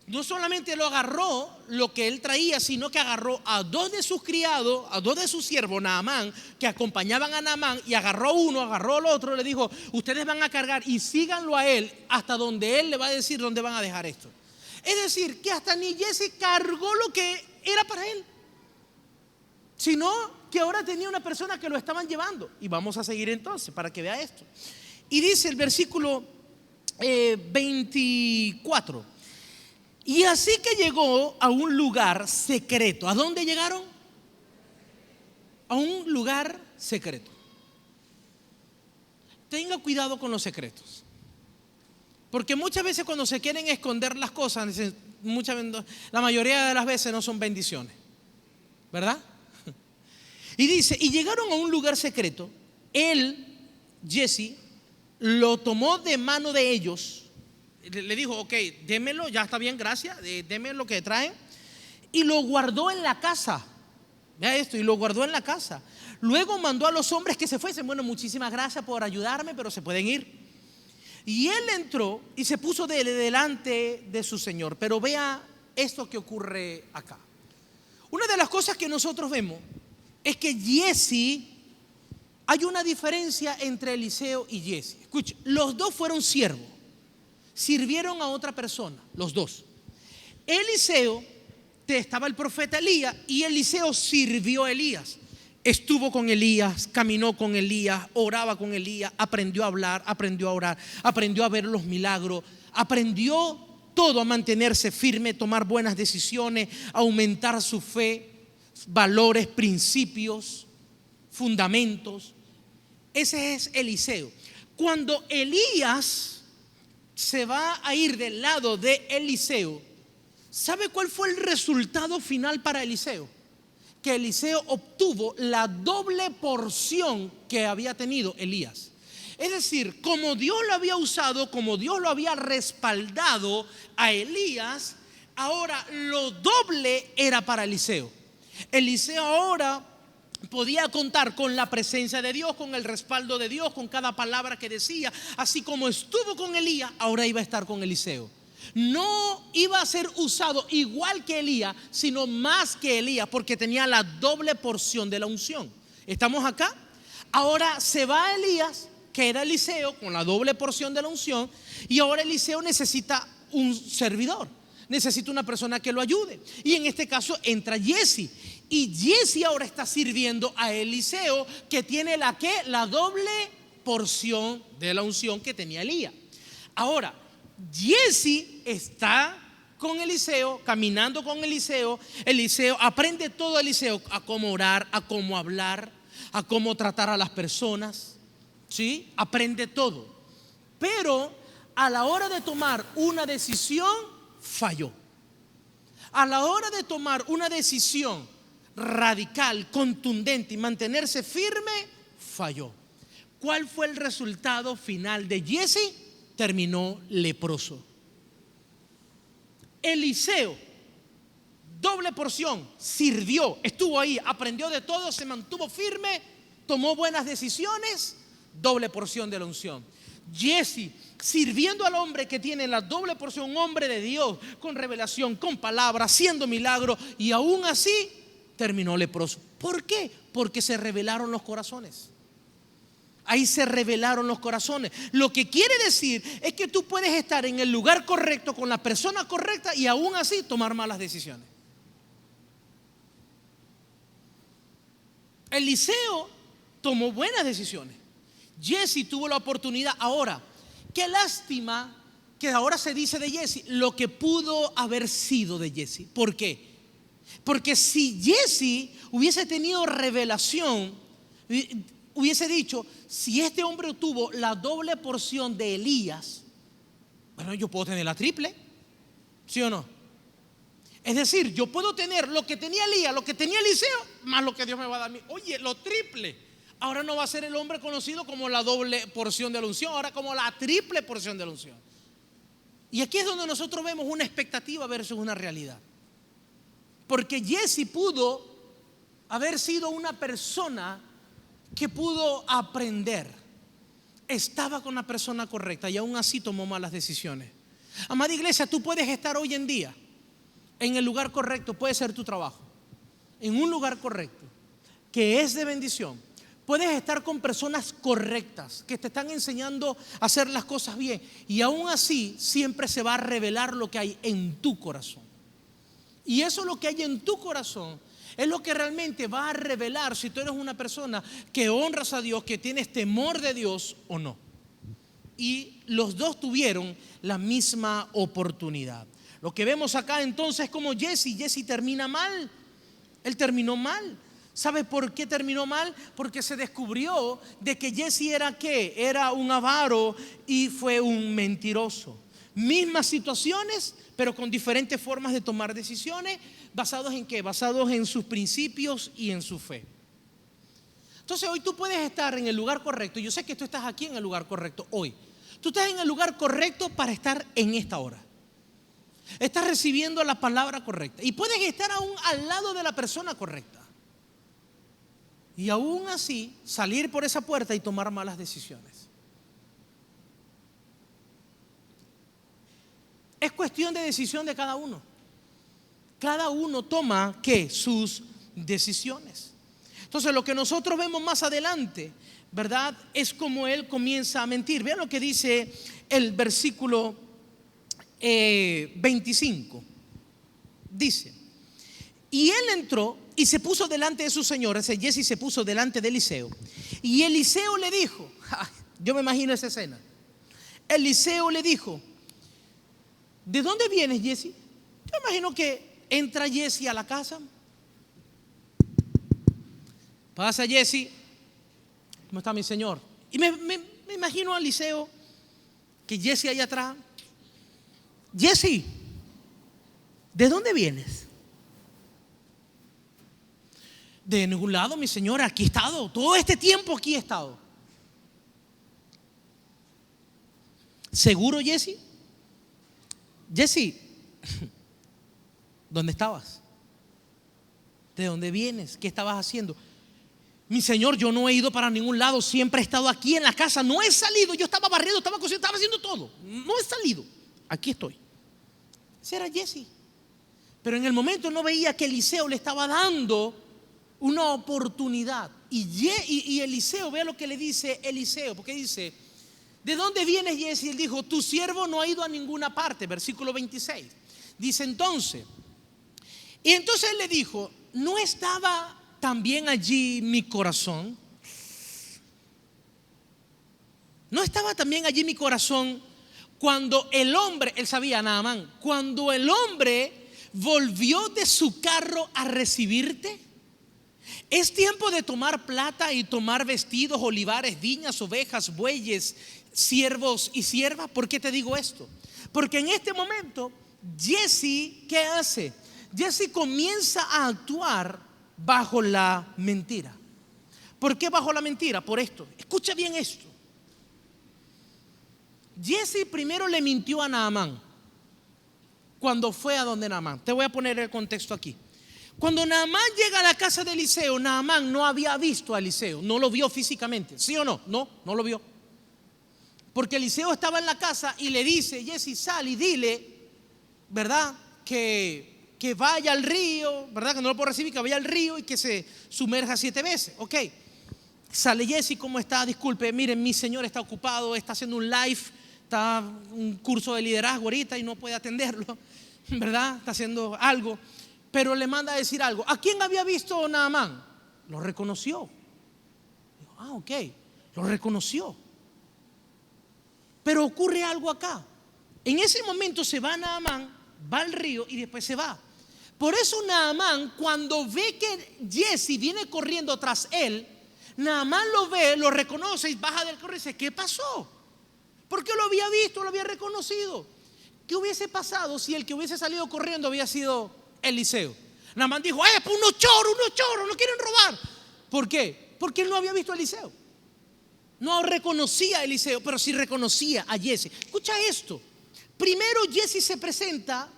No solamente lo agarró lo que él traía, sino que agarró a dos de sus criados, a dos de sus siervos, Naamán, que acompañaban a Naamán, y agarró a uno, agarró al otro, le dijo, ustedes van a cargar y síganlo a él hasta donde él le va a decir dónde van a dejar esto. Es decir, que hasta ni Jesse cargó lo que era para él, sino que ahora tenía una persona que lo estaban llevando. Y vamos a seguir entonces para que vea esto. Y dice el versículo 24: y así que llegó a un lugar secreto. ¿A dónde llegaron? A un lugar secreto. Tenga cuidado con los secretos, porque muchas veces cuando se quieren esconder las cosas, la mayoría de las veces no son bendiciones, ¿verdad? Y dice, y llegaron a un lugar secreto. Él, Jesse, lo tomó de mano de ellos. Le dijo, ok, démelo, ya está bien, gracias, déme lo que traen. Y lo guardó en la casa. Vea esto, y lo guardó en la casa. Luego mandó a los hombres que se fuesen. Bueno, muchísimas gracias por ayudarme, pero se pueden ir. Y él entró y se puso delante de su señor. Pero vea esto que ocurre acá. Una de las cosas que nosotros vemos es que Jesse, hay una diferencia entre Eliseo y Jesse. Escuche, los dos fueron siervos, sirvieron a otra persona, los dos. Eliseo, estaba el profeta Elías, y Eliseo sirvió a Elías. Estuvo con Elías, caminó con Elías, oraba con Elías, aprendió a hablar, aprendió a orar, aprendió a ver los milagros, aprendió todo, a mantenerse firme, tomar buenas decisiones, aumentar su fe, valores, principios, fundamentos. Ese es Eliseo. Cuando Elías se va a ir del lado de Eliseo, ¿sabe cuál fue el resultado final para Eliseo? Que Eliseo obtuvo la doble porción que había tenido Elías. Es decir, como Dios lo había usado, como Dios lo había respaldado a Elías, ahora lo doble era para Eliseo. Eliseo ahora podía contar con la presencia de Dios, con el respaldo de Dios, con cada palabra que decía. Así como estuvo con Elías, ahora iba a estar con Eliseo. No iba a ser usado igual que Elías, sino más que Elías, porque tenía la doble porción de la unción. ¿Estamos acá? Ahora se va Elías, queda Eliseo con la doble porción de la unción, y ahora Eliseo necesita un servidor, necesita una persona que lo ayude. Y en este caso entra Jesse. Y Jesse ahora está sirviendo a Eliseo, que tiene la doble porción de la unción que tenía Elías. Ahora, Jesse está con Eliseo, caminando con Eliseo. Eliseo aprende todo, Eliseo, a cómo orar, a cómo hablar, a cómo tratar a las personas, ¿sí? Aprende todo. Pero a la hora de tomar una decisión, falló. A la hora de tomar una decisión radical, contundente y mantenerse firme, falló. ¿Cuál fue el resultado final de Jesse? Terminó leproso. Eliseo, doble porción, sirvió, estuvo ahí, aprendió de todo, se mantuvo firme, tomó buenas decisiones, doble porción de la unción. Jesse, sirviendo al hombre que tiene la doble porción, un hombre de Dios, con revelación, con palabra, haciendo milagros, y aún así terminó leproso. ¿Por qué? Porque se revelaron los corazones. Ahí se revelaron los corazones. Lo que quiere decir es que tú puedes estar en el lugar correcto, con la persona correcta, y aún así tomar malas decisiones. Eliseo tomó buenas decisiones. Jesse tuvo la oportunidad. Ahora, qué lástima que ahora se dice de Jesse lo que pudo haber sido de Jesse. ¿Por qué? Porque si Jesse hubiese tenido revelación, hubiese dicho, si este hombre tuvo la doble porción de Elías, bueno, yo puedo tener la triple, ¿sí o no? Es decir, yo puedo tener lo que tenía Elías, lo que tenía Eliseo, más lo que Dios me va a dar a mí. Oye, lo triple. Ahora no va a ser el hombre conocido como la doble porción de la unción, ahora como la triple porción de la unción. Y aquí es donde nosotros vemos una expectativa versus una realidad. Porque Jesse pudo haber sido una persona que pudo aprender. estaba con la persona correcta y aún así tomó malas decisiones. Amada iglesia, tú puedes estar hoy en día en el lugar correcto, puede ser tu trabajo, en un lugar correcto, que es de bendición. Puedes estar con personas correctas que te están enseñando a hacer las cosas bien, y aún así siempre se va a revelar lo que hay en tu corazón. Y eso, lo que hay en tu corazón, es lo que realmente va a revelar si tú eres una persona que honras a Dios, que tienes temor de Dios o no. Y los dos tuvieron la misma oportunidad. Lo que vemos acá entonces es como Jesse termina mal. Él terminó mal. ¿Sabe por qué terminó mal? Porque se descubrió de que Jesse era ¿qué? Era un avaro y fue un mentiroso. Mismas situaciones, pero con diferentes formas de tomar decisiones. ¿Basados en qué? Basados en sus principios y en su fe. Entonces hoy tú puedes estar en el lugar correcto. Yo sé que tú estás aquí en el lugar correcto hoy. Tú estás en el lugar correcto para estar en esta hora. Estás recibiendo la palabra correcta. Y puedes estar aún al lado de la persona correcta. Y aún así salir por esa puerta y tomar malas decisiones. Es cuestión de decisión de cada uno. Cada uno toma ¿qué? Sus decisiones. Entonces lo que nosotros vemos más adelante, ¿verdad? Es como él comienza a mentir. Vean lo que dice el versículo 25. Dice: y él entró y se puso delante de su señor. Ese Jesse se puso delante de Eliseo. Y Eliseo le dijo, yo me imagino esa escena. Eliseo le dijo: ¿de dónde vienes, Jesse? Yo imagino que entra Jesse a la casa. Pasa Jesse. ¿Cómo está mi señor? Y me imagino a Eliseo, que Jesse allá atrás. Jesse, ¿de dónde vienes? De ningún lado, mi señor, aquí he estado. Todo este tiempo aquí he estado. ¿Seguro, Jesse? Jesse, ¿dónde estabas? ¿De dónde vienes? ¿Qué estabas haciendo? Mi señor, yo no he ido para ningún lado. Siempre he estado aquí en la casa. No he salido. Yo estaba barriendo, estaba cocinando, estaba haciendo todo. No he salido. Aquí estoy. Ese era Jesse. Pero en el momento no veía que Eliseo le estaba dando una oportunidad. Y Eliseo, vea lo que le dice Eliseo, porque dice: ¿de dónde vienes, Jesse? Y él dijo: tu siervo no ha ido a ninguna parte. Versículo 26. Dice entonces, y entonces él le dijo: ¿no estaba también allí mi corazón? ¿No estaba también allí mi corazón cuando el hombre, él sabía, Naamán, cuando el hombre volvió de su carro a recibirte? Es tiempo de tomar plata y tomar vestidos, olivares, viñas, ovejas, bueyes, siervos y siervas. ¿Por qué te digo esto? Porque en este momento Jesse, ¿qué hace? Jesse comienza a actuar bajo la mentira. ¿Por qué bajo la mentira? Por esto. Escucha bien esto. Jesse primero le mintió a Naamán cuando fue a donde Naamán. Te voy a poner el contexto aquí. Cuando Naamán llega a la casa de Eliseo, Naamán no había visto a Eliseo, no lo vio físicamente. ¿Sí o no? No lo vio. Porque Eliseo estaba en la casa y le dice: Jesse, sal y dile, ¿verdad? Que vaya al río, ¿verdad? Que no lo puedo recibir, que vaya al río y que se sumerja 7 veces. Ok. Sale Jesse: ¿cómo está? Disculpe, miren, mi señor está ocupado, está haciendo un live, está un curso de liderazgo ahorita y no puede atenderlo, ¿verdad? Está haciendo algo. Pero le manda a decir algo. ¿A quién había visto Naamán? Lo reconoció. Ok, lo reconoció. Pero ocurre algo acá. En ese momento se va Naamán, va al río y después se va. Por eso Naamán, cuando ve que Jesse viene corriendo tras él, Naamán lo ve, lo reconoce y baja del carro y dice: ¿qué pasó? Porque lo había visto, lo había reconocido. ¿Qué hubiese pasado si el que hubiese salido corriendo había sido Eliseo? Naamán dijo: pues unos choros, no quieren robar. ¿Por qué? Porque él no había visto a Eliseo. No reconocía a Eliseo, pero sí reconocía a Jesse. Escucha esto. Primero Jesse se presenta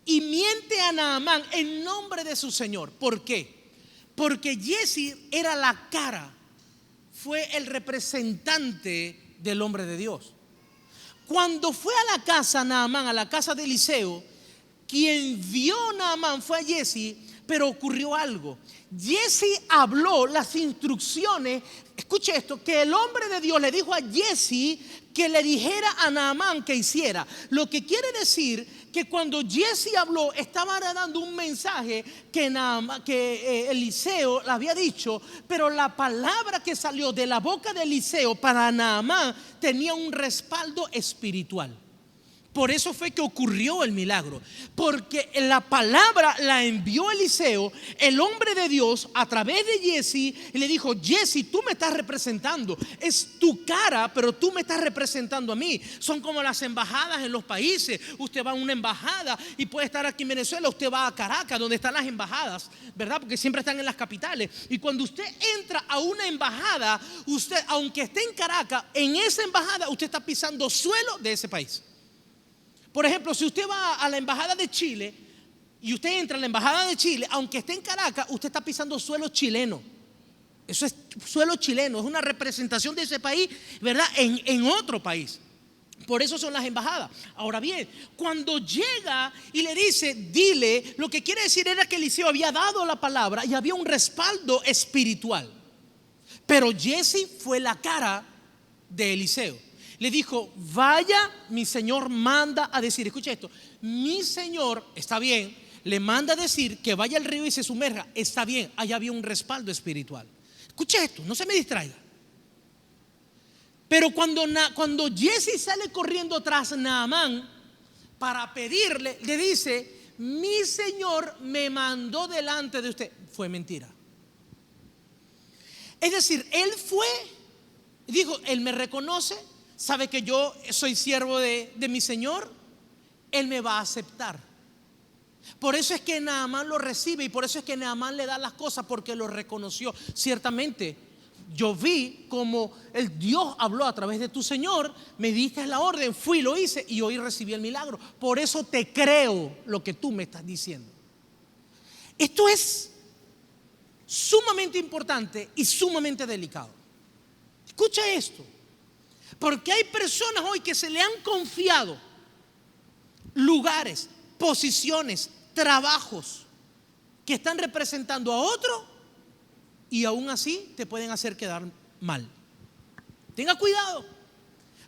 y miente a Naamán en nombre de su señor. ¿Por qué? Porque Jesse era la cara fue el representante del hombre de Dios. Cuando fue a la casa Naamán, a la casa de Eliseo, quien vio a Naamán fue a Giezi, pero ocurrió algo. Giezi habló las instrucciones, escuche esto, que el hombre de Dios le dijo a Giezi que le dijera a Naamán que hiciera. Lo que quiere decir que cuando Giezi habló, estaba dando un mensaje que Eliseo le había dicho, pero la palabra que salió de la boca de Eliseo para Naamán tenía un respaldo espiritual. Por eso fue que ocurrió el milagro, porque la palabra la envió Eliseo, el hombre de Dios, a través de Giezi, y le dijo: Giezi, tú me estás representando, es tu cara, pero tú me estás representando a mí. Son como las embajadas en los países. Usted va a una embajada y puede estar aquí en Venezuela, usted va a Caracas, donde están las embajadas, ¿verdad? Porque siempre están en las capitales. Y cuando usted entra a una embajada, usted, aunque esté en Caracas, en esa embajada usted está pisando suelo de ese país. Por ejemplo, si usted va a la embajada de Chile y usted entra a la embajada de Chile, aunque esté en Caracas, usted está pisando suelo chileno. Eso es suelo chileno, es una representación de ese país, ¿verdad? En otro país. Por eso son las embajadas. Ahora bien, cuando llega y le dice, dile, lo que quiere decir era que Eliseo había dado la palabra y había un respaldo espiritual. Pero Giezi fue la cara de Eliseo. Le dijo: vaya, mi señor manda a decir, escucha esto, mi señor, está bien, le manda a decir que vaya al río y se sumerja, está bien, allá había un respaldo espiritual. Escucha esto, no se me distraiga. Pero cuando Giezi sale corriendo tras Naamán para pedirle, le dice: mi señor me mandó delante de usted. Fue mentira. Es decir, él fue, dijo, él me reconoce, sabe que yo soy siervo de mi Señor, Él me va a aceptar. Por eso es que Naamán lo recibe y por eso es que Naamán le da las cosas, porque lo reconoció. Ciertamente yo vi como el Dios habló a través de tu Señor, me diste la orden, fui, lo hice y hoy recibí el milagro. Por eso te creo lo que tú me estás diciendo. Esto es sumamente importante y sumamente delicado. Escucha esto. Porque hay personas hoy que se le han confiado lugares, posiciones, trabajos que están representando a otro y aún así te pueden hacer quedar mal. Tenga cuidado.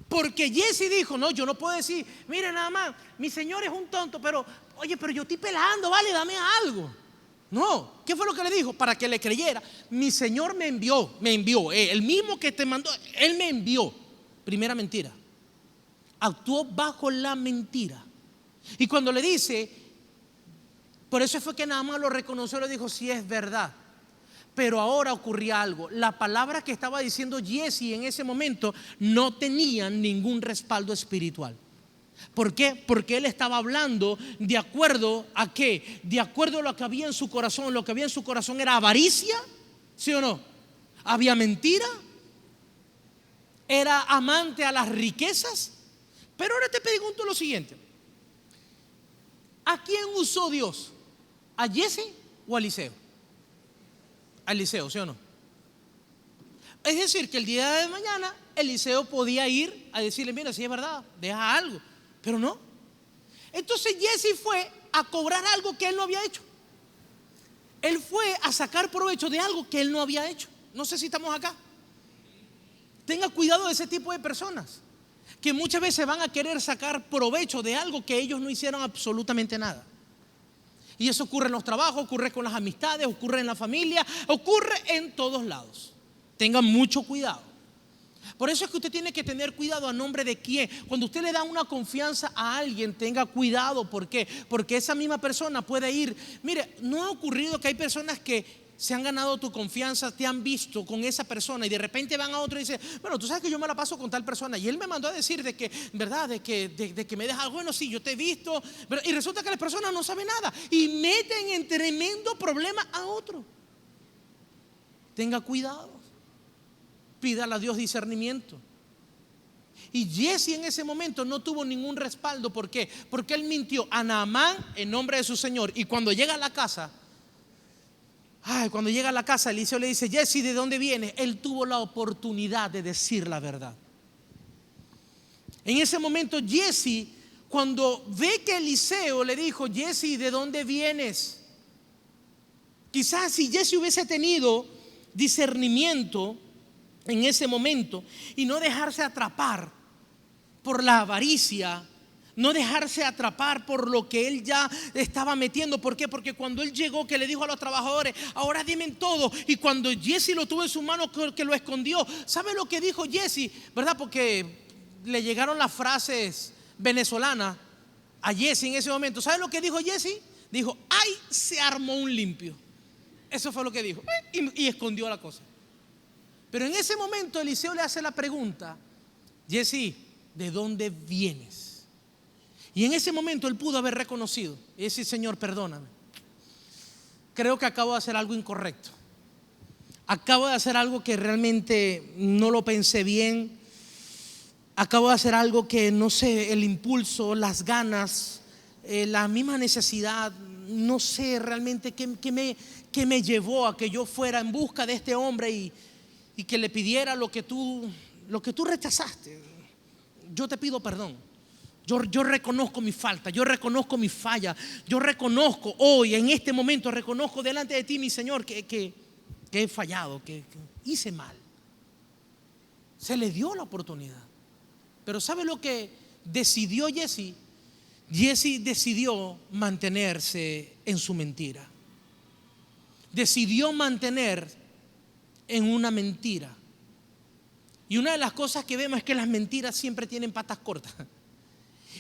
Porque Giezi dijo: no, yo no puedo decir, mire, nada más, mi señor es un tonto, pero oye, pero yo estoy pelando, vale, dame algo. No, ¿qué fue lo que le dijo? Para que le creyera: mi señor me envió, el mismo que te mandó, él me envió. Primera mentira. Actuó bajo la mentira. Y cuando le dice, por eso fue que nada más lo reconoció, le dijo: sí, es verdad. Pero ahora ocurría algo. La palabra que estaba diciendo Giezi en ese momento no tenía ningún respaldo espiritual. ¿Por qué? Porque él estaba hablando de acuerdo a qué, de acuerdo a lo que había en su corazón. Lo que había en su corazón era avaricia, ¿sí o no? Había mentira, era amante a las riquezas. Pero ahora te pregunto lo siguiente: ¿a quién usó Dios? ¿A Giezi o a Eliseo? A Eliseo, ¿sí o no? Es decir, que el día de mañana Eliseo podía ir a decirle: mira, si es verdad, deja algo. Pero no. Entonces Giezi fue a cobrar algo que él no había hecho. Él fue a sacar provecho de algo que él no había hecho. No sé si estamos acá. Tenga cuidado de ese tipo de personas que muchas veces van a querer sacar provecho de algo que ellos no hicieron absolutamente nada. Y eso ocurre en los trabajos, ocurre con las amistades, ocurre en la familia, ocurre en todos lados. Tenga mucho cuidado. Por eso es que usted tiene que tener cuidado a nombre de quién. Cuando usted le da una confianza a alguien, tenga cuidado. ¿Por qué? Porque esa misma persona puede ir. Mire, ¿no ha ocurrido que hay personas que se han ganado tu confianza, te han visto con esa persona y de repente van a otro y dicen: bueno, tú sabes que yo me la paso con tal persona y él me mandó a decir de que, ¿verdad? De que me deja, bueno, sí, yo te he visto, ¿verdad? Y resulta que la persona no sabe nada y meten en tremendo problema a otro. Tenga cuidado. Pídale a Dios discernimiento. Y Giezi en ese momento no tuvo ningún respaldo. ¿Por qué? Porque él mintió a Naamán en nombre de su señor. Y cuando llega a la casa, Cuando llega a la casa, Eliseo le dice: Jesse, ¿de dónde vienes? Él tuvo la oportunidad de decir la verdad. En ese momento Jesse, cuando ve que Eliseo le dijo: Jesse, ¿de dónde vienes? Quizás si Jesse hubiese tenido discernimiento en ese momento y no dejarse atrapar por la avaricia, no dejarse atrapar por lo que él ya estaba metiendo. ¿Por qué? Porque cuando él llegó, que le dijo a los trabajadores: ahora dime todo. Y cuando Jesse lo tuvo en su mano, que lo escondió. ¿Sabe lo que dijo Jesse? ¿Verdad? Porque le llegaron las frases venezolanas a Jesse en ese momento. ¿Sabe lo que dijo Jesse? Dijo: ¡ay! Se armó un limpio. Eso fue lo que dijo. Y escondió la cosa. Pero en ese momento Eliseo le hace la pregunta: Jesse, ¿de dónde vienes? Y en ese momento él pudo haber reconocido y decir: Señor, perdóname, creo que acabo de hacer algo incorrecto, acabo de hacer algo que realmente no lo pensé bien, acabo de hacer algo que no sé, el impulso, las ganas, la misma necesidad, no sé realmente qué me llevó a que yo fuera en busca de este hombre y que le pidiera lo que tú rechazaste. Yo te pido perdón. Yo reconozco mi falta, yo reconozco mi falla, yo reconozco hoy, en este momento, reconozco delante de ti, mi Señor, que he fallado, que hice mal. Se le dio la oportunidad. Pero ¿sabe lo que decidió Jesse? Jesse decidió mantenerse en su mentira. Decidió mantener en una mentira. Y una de las cosas que vemos es que las mentiras siempre tienen patas cortas.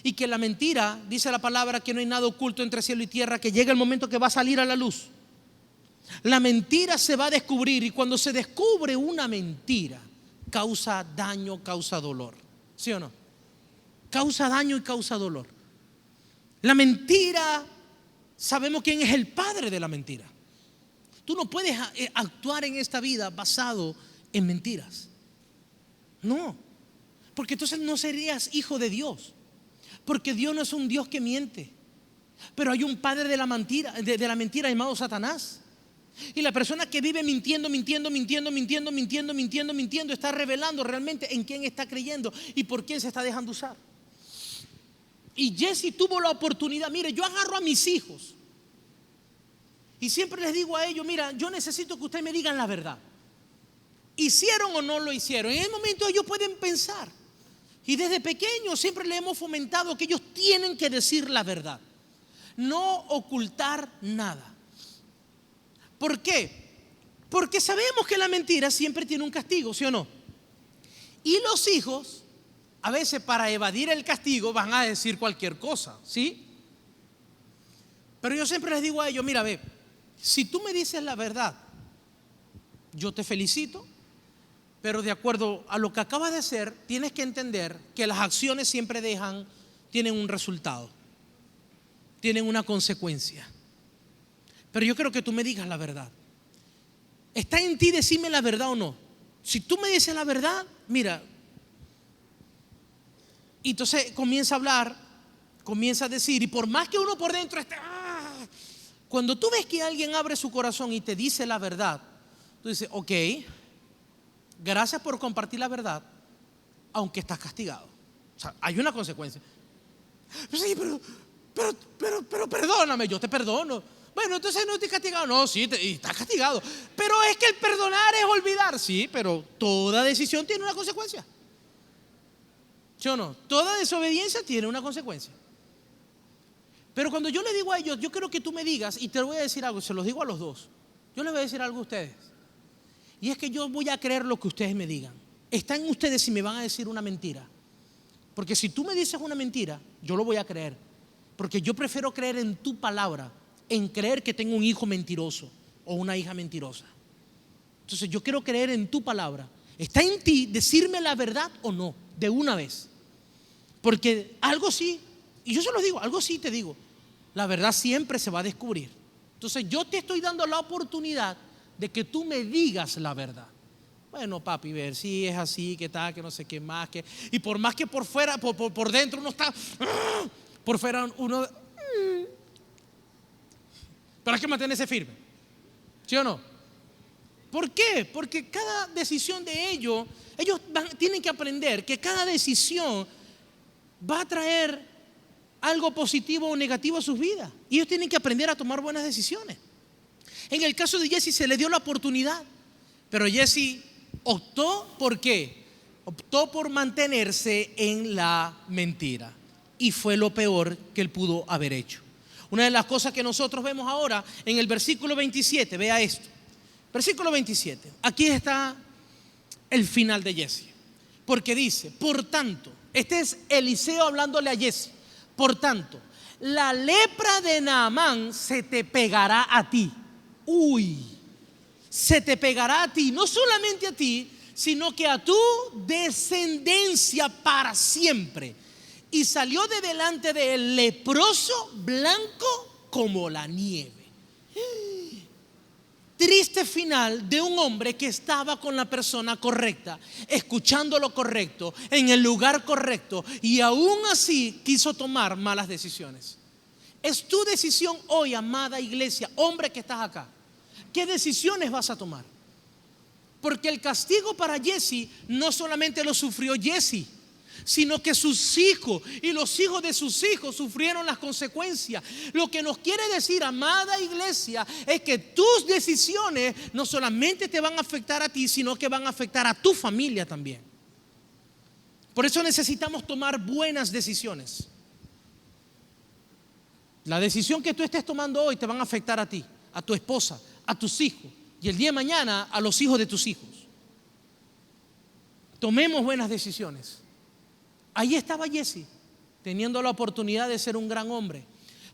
Y que la mentira, dice la palabra, que no hay nada oculto entre cielo y tierra, que llega el momento que va a salir a la luz. La mentira se va a descubrir, y cuando se descubre una mentira, causa daño, causa dolor. ¿Sí o no? Causa daño y causa dolor. La mentira, sabemos quién es el padre de la mentira. Tú no puedes actuar en esta vida basado en mentiras. No, porque entonces no serías hijo de Dios. Porque Dios no es un Dios que miente. Pero hay un padre de la mentira llamado Satanás. Y la persona que vive mintiendo, está revelando realmente en quién está creyendo y por quién se está dejando usar. Y Jesse tuvo la oportunidad. Mire, yo agarro a mis hijos y siempre les digo a ellos: mira, yo necesito que ustedes me digan la verdad. ¿Hicieron o no lo hicieron? En el momento ellos pueden pensar. Y desde pequeños siempre le hemos fomentado que ellos tienen que decir la verdad, no ocultar nada. ¿Por qué? Porque sabemos que la mentira siempre tiene un castigo, ¿sí o no? Y los hijos, a veces para evadir el castigo, van a decir cualquier cosa, ¿sí? Pero yo siempre les digo a ellos: mira, ve, si tú me dices la verdad, yo te felicito. Pero de acuerdo a lo que acabas de hacer, tienes que entender que las acciones siempre tienen un resultado, tienen una consecuencia. Pero yo quiero que tú me digas la verdad. Está en ti decirme la verdad o no. Si tú me dices la verdad, mira, y entonces comienza a hablar, comienza a decir, y por más que uno por dentro esté, cuando tú ves que alguien abre su corazón y te dice la verdad, tú dices: ok, gracias por compartir la verdad, aunque estás castigado. O sea, hay una consecuencia. Sí, pero perdóname, yo te perdono. Bueno, entonces no estoy castigado. No, sí, estás castigado. Pero es que el perdonar es olvidar. Sí, pero toda decisión tiene una consecuencia. ¿Sí o no? Toda desobediencia tiene una consecuencia. Pero cuando yo le digo a ellos: yo quiero que tú me digas, y te voy a decir algo, se los digo a los dos, yo les voy a decir algo a ustedes. Y es que yo voy a creer lo que ustedes me digan. Está en ustedes si me van a decir una mentira. Porque si tú me dices una mentira, yo lo voy a creer. Porque yo prefiero creer en tu palabra, en creer que tengo un hijo mentiroso o una hija mentirosa. Entonces yo quiero creer en tu palabra. Está en ti decirme la verdad o no, de una vez. Porque algo sí, y yo se lo digo, algo sí te digo, la verdad siempre se va a descubrir. Entonces yo te estoy dando la oportunidad de que tú me digas la verdad. Bueno, papi, ver si es así, que tal, que no sé qué más, que, y por más que por fuera, por dentro uno está, por fuera uno, pero hay que mantenerse firme. ¿Sí o no? ¿Por qué? Porque cada decisión de ellos tienen que aprender que cada decisión va a traer algo positivo o negativo a sus vidas. Y ellos tienen que aprender a tomar buenas decisiones. En el caso de Jesse se le dio la oportunidad, pero Jesse optó ¿por qué? Optó por mantenerse en la mentira. Y fue lo peor que él pudo haber hecho. Una de las cosas que nosotros vemos ahora en el versículo 27, vea esto. Versículo 27, aquí está el final de Jesse. Porque dice, por tanto, este es Eliseo hablándole a Jesse. Por tanto, la lepra de Naamán se te pegará a ti. Uy, se te pegará a ti, no solamente a ti, sino que a tu descendencia para siempre. Y salió de delante de él leproso, blanco como la nieve. Triste final de un hombre que estaba con la persona correcta, escuchando lo correcto, en el lugar correcto, y aún así quiso tomar malas decisiones. Es tu decisión hoy, amada iglesia, hombre que estás acá. ¿Qué decisiones vas a tomar? Porque el castigo para Jesse no solamente lo sufrió Jesse, sino que sus hijos y los hijos de sus hijos sufrieron las consecuencias. Lo que nos quiere decir, amada iglesia, es que tus decisiones no solamente te van a afectar a ti, sino que van a afectar a tu familia también. Por eso necesitamos tomar buenas decisiones. La decisión que tú estés tomando hoy te van a afectar a ti, a tu esposa, a tus hijos, y el día de mañana a los hijos de tus hijos. Tomemos buenas decisiones. Ahí estaba Jesse, teniendo la oportunidad de ser un gran hombre.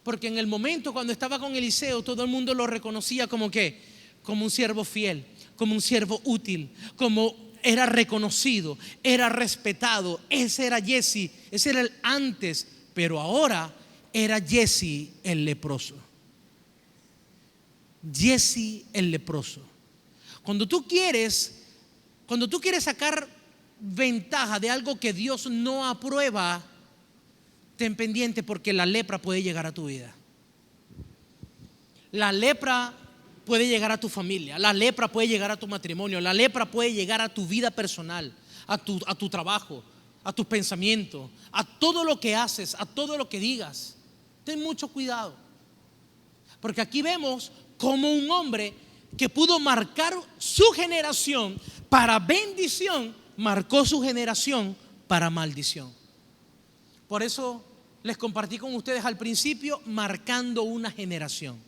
Porque en el momento cuando estaba con Eliseo, todo el mundo lo reconocía como ¿qué? Como un siervo fiel, como un siervo útil, como era reconocido, era respetado. Ese era Jesse, ese era el antes, pero ahora era Jesse el leproso. Jesse el leproso. Cuando tú quieres sacar ventaja de algo que Dios no aprueba, ten pendiente, porque la lepra puede llegar a tu vida. La lepra puede llegar a tu familia, la lepra puede llegar a tu matrimonio, la lepra puede llegar a tu vida personal, a tu trabajo, a tus pensamientos, a todo lo que haces, a todo lo que digas. Ten mucho cuidado, porque aquí vemos como un hombre que pudo marcar su generación para bendición, marcó su generación para maldición. Por eso les compartí con ustedes al principio, marcando una generación.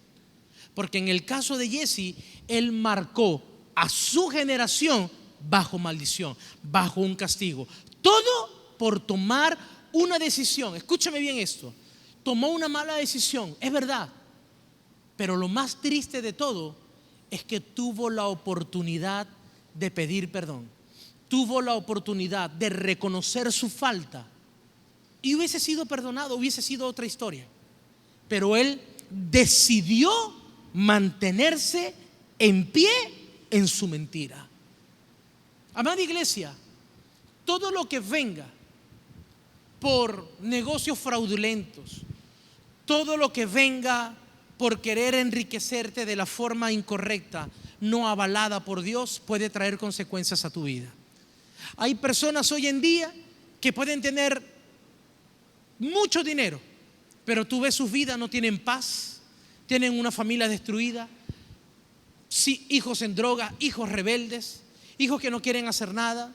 Porque en el caso de Jesse, él marcó a su generación bajo maldición, bajo un castigo. Todo por tomar una decisión. Escúchame bien esto. Tomó una mala decisión, es verdad. Pero lo más triste de todo es que tuvo la oportunidad de pedir perdón. Tuvo la oportunidad de reconocer su falta y hubiese sido perdonado, hubiese sido otra historia. Pero él decidió mantenerse en pie en su mentira. Amada iglesia, todo lo que venga por negocios fraudulentos, todo lo que venga por querer enriquecerte de la forma incorrecta, no avalada por Dios, puede traer consecuencias a tu vida. Hay personas hoy en día que pueden tener mucho dinero, pero tú ves sus vidas, no tienen paz, tienen una familia destruida, sí, hijos en droga, hijos rebeldes, hijos que no quieren hacer nada.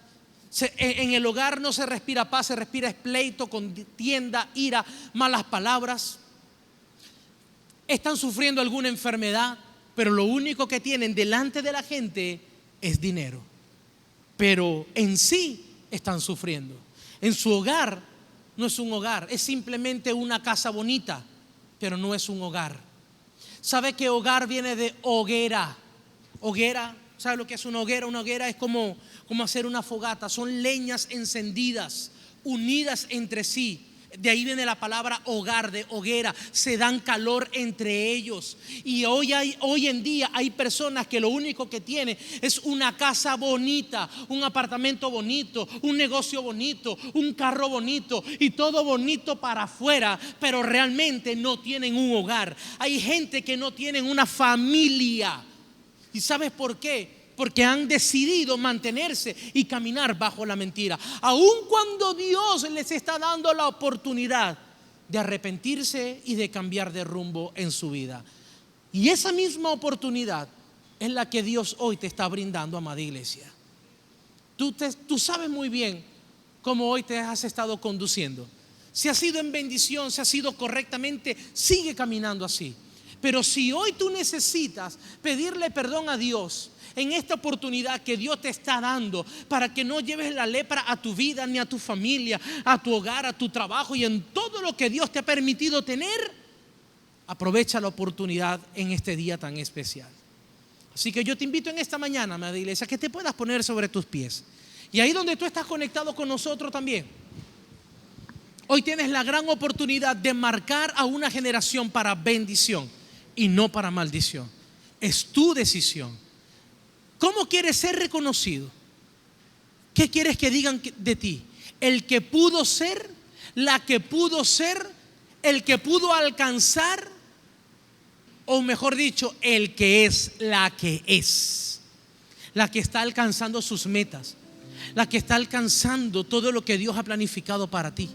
En el hogar no se respira paz, se respira pleito, contienda, ira, malas palabras. Están sufriendo alguna enfermedad, pero lo único que tienen delante de la gente es dinero. Pero en sí están sufriendo. En su hogar no es un hogar, es simplemente una casa bonita, pero no es un hogar. ¿Sabe que hogar viene de hoguera? Hoguera, ¿sabe lo que es una hoguera? Una hoguera es como hacer una fogata, son leñas encendidas, unidas entre sí. De ahí viene la palabra hogar, de hoguera, se dan calor entre ellos. Y hoy en día hay personas que lo único que tienen es una casa bonita, un apartamento bonito, un negocio bonito, un carro bonito y todo bonito para afuera, pero realmente no tienen un hogar. Hay gente que no tienen una familia. ¿Y sabes por qué? Porque han decidido mantenerse y caminar bajo la mentira, aun cuando Dios les está dando la oportunidad de arrepentirse y de cambiar de rumbo en su vida. Y esa misma oportunidad es la que Dios hoy te está brindando, amada iglesia. Tú sabes muy bien cómo hoy te has estado conduciendo. Si ha sido en bendición, si ha sido correctamente, sigue caminando así. Pero si hoy tú necesitas pedirle perdón a Dios en esta oportunidad que Dios te está dando para que no lleves la lepra a tu vida, ni a tu familia, a tu hogar, a tu trabajo y en todo lo que Dios te ha permitido tener, aprovecha la oportunidad en este día tan especial. Así que yo te invito en esta mañana, amada iglesia, que te puedas poner sobre tus pies. Y ahí donde tú estás conectado con nosotros también, hoy tienes la gran oportunidad de marcar a una generación para bendición y no para maldición. Es tu decisión. ¿Cómo quieres ser reconocido? ¿Qué quieres que digan de ti? El que pudo ser, la que pudo ser, el que pudo alcanzar, o mejor dicho, el que es la que es, la que está alcanzando sus metas, la que está alcanzando todo lo que Dios ha planificado para ti.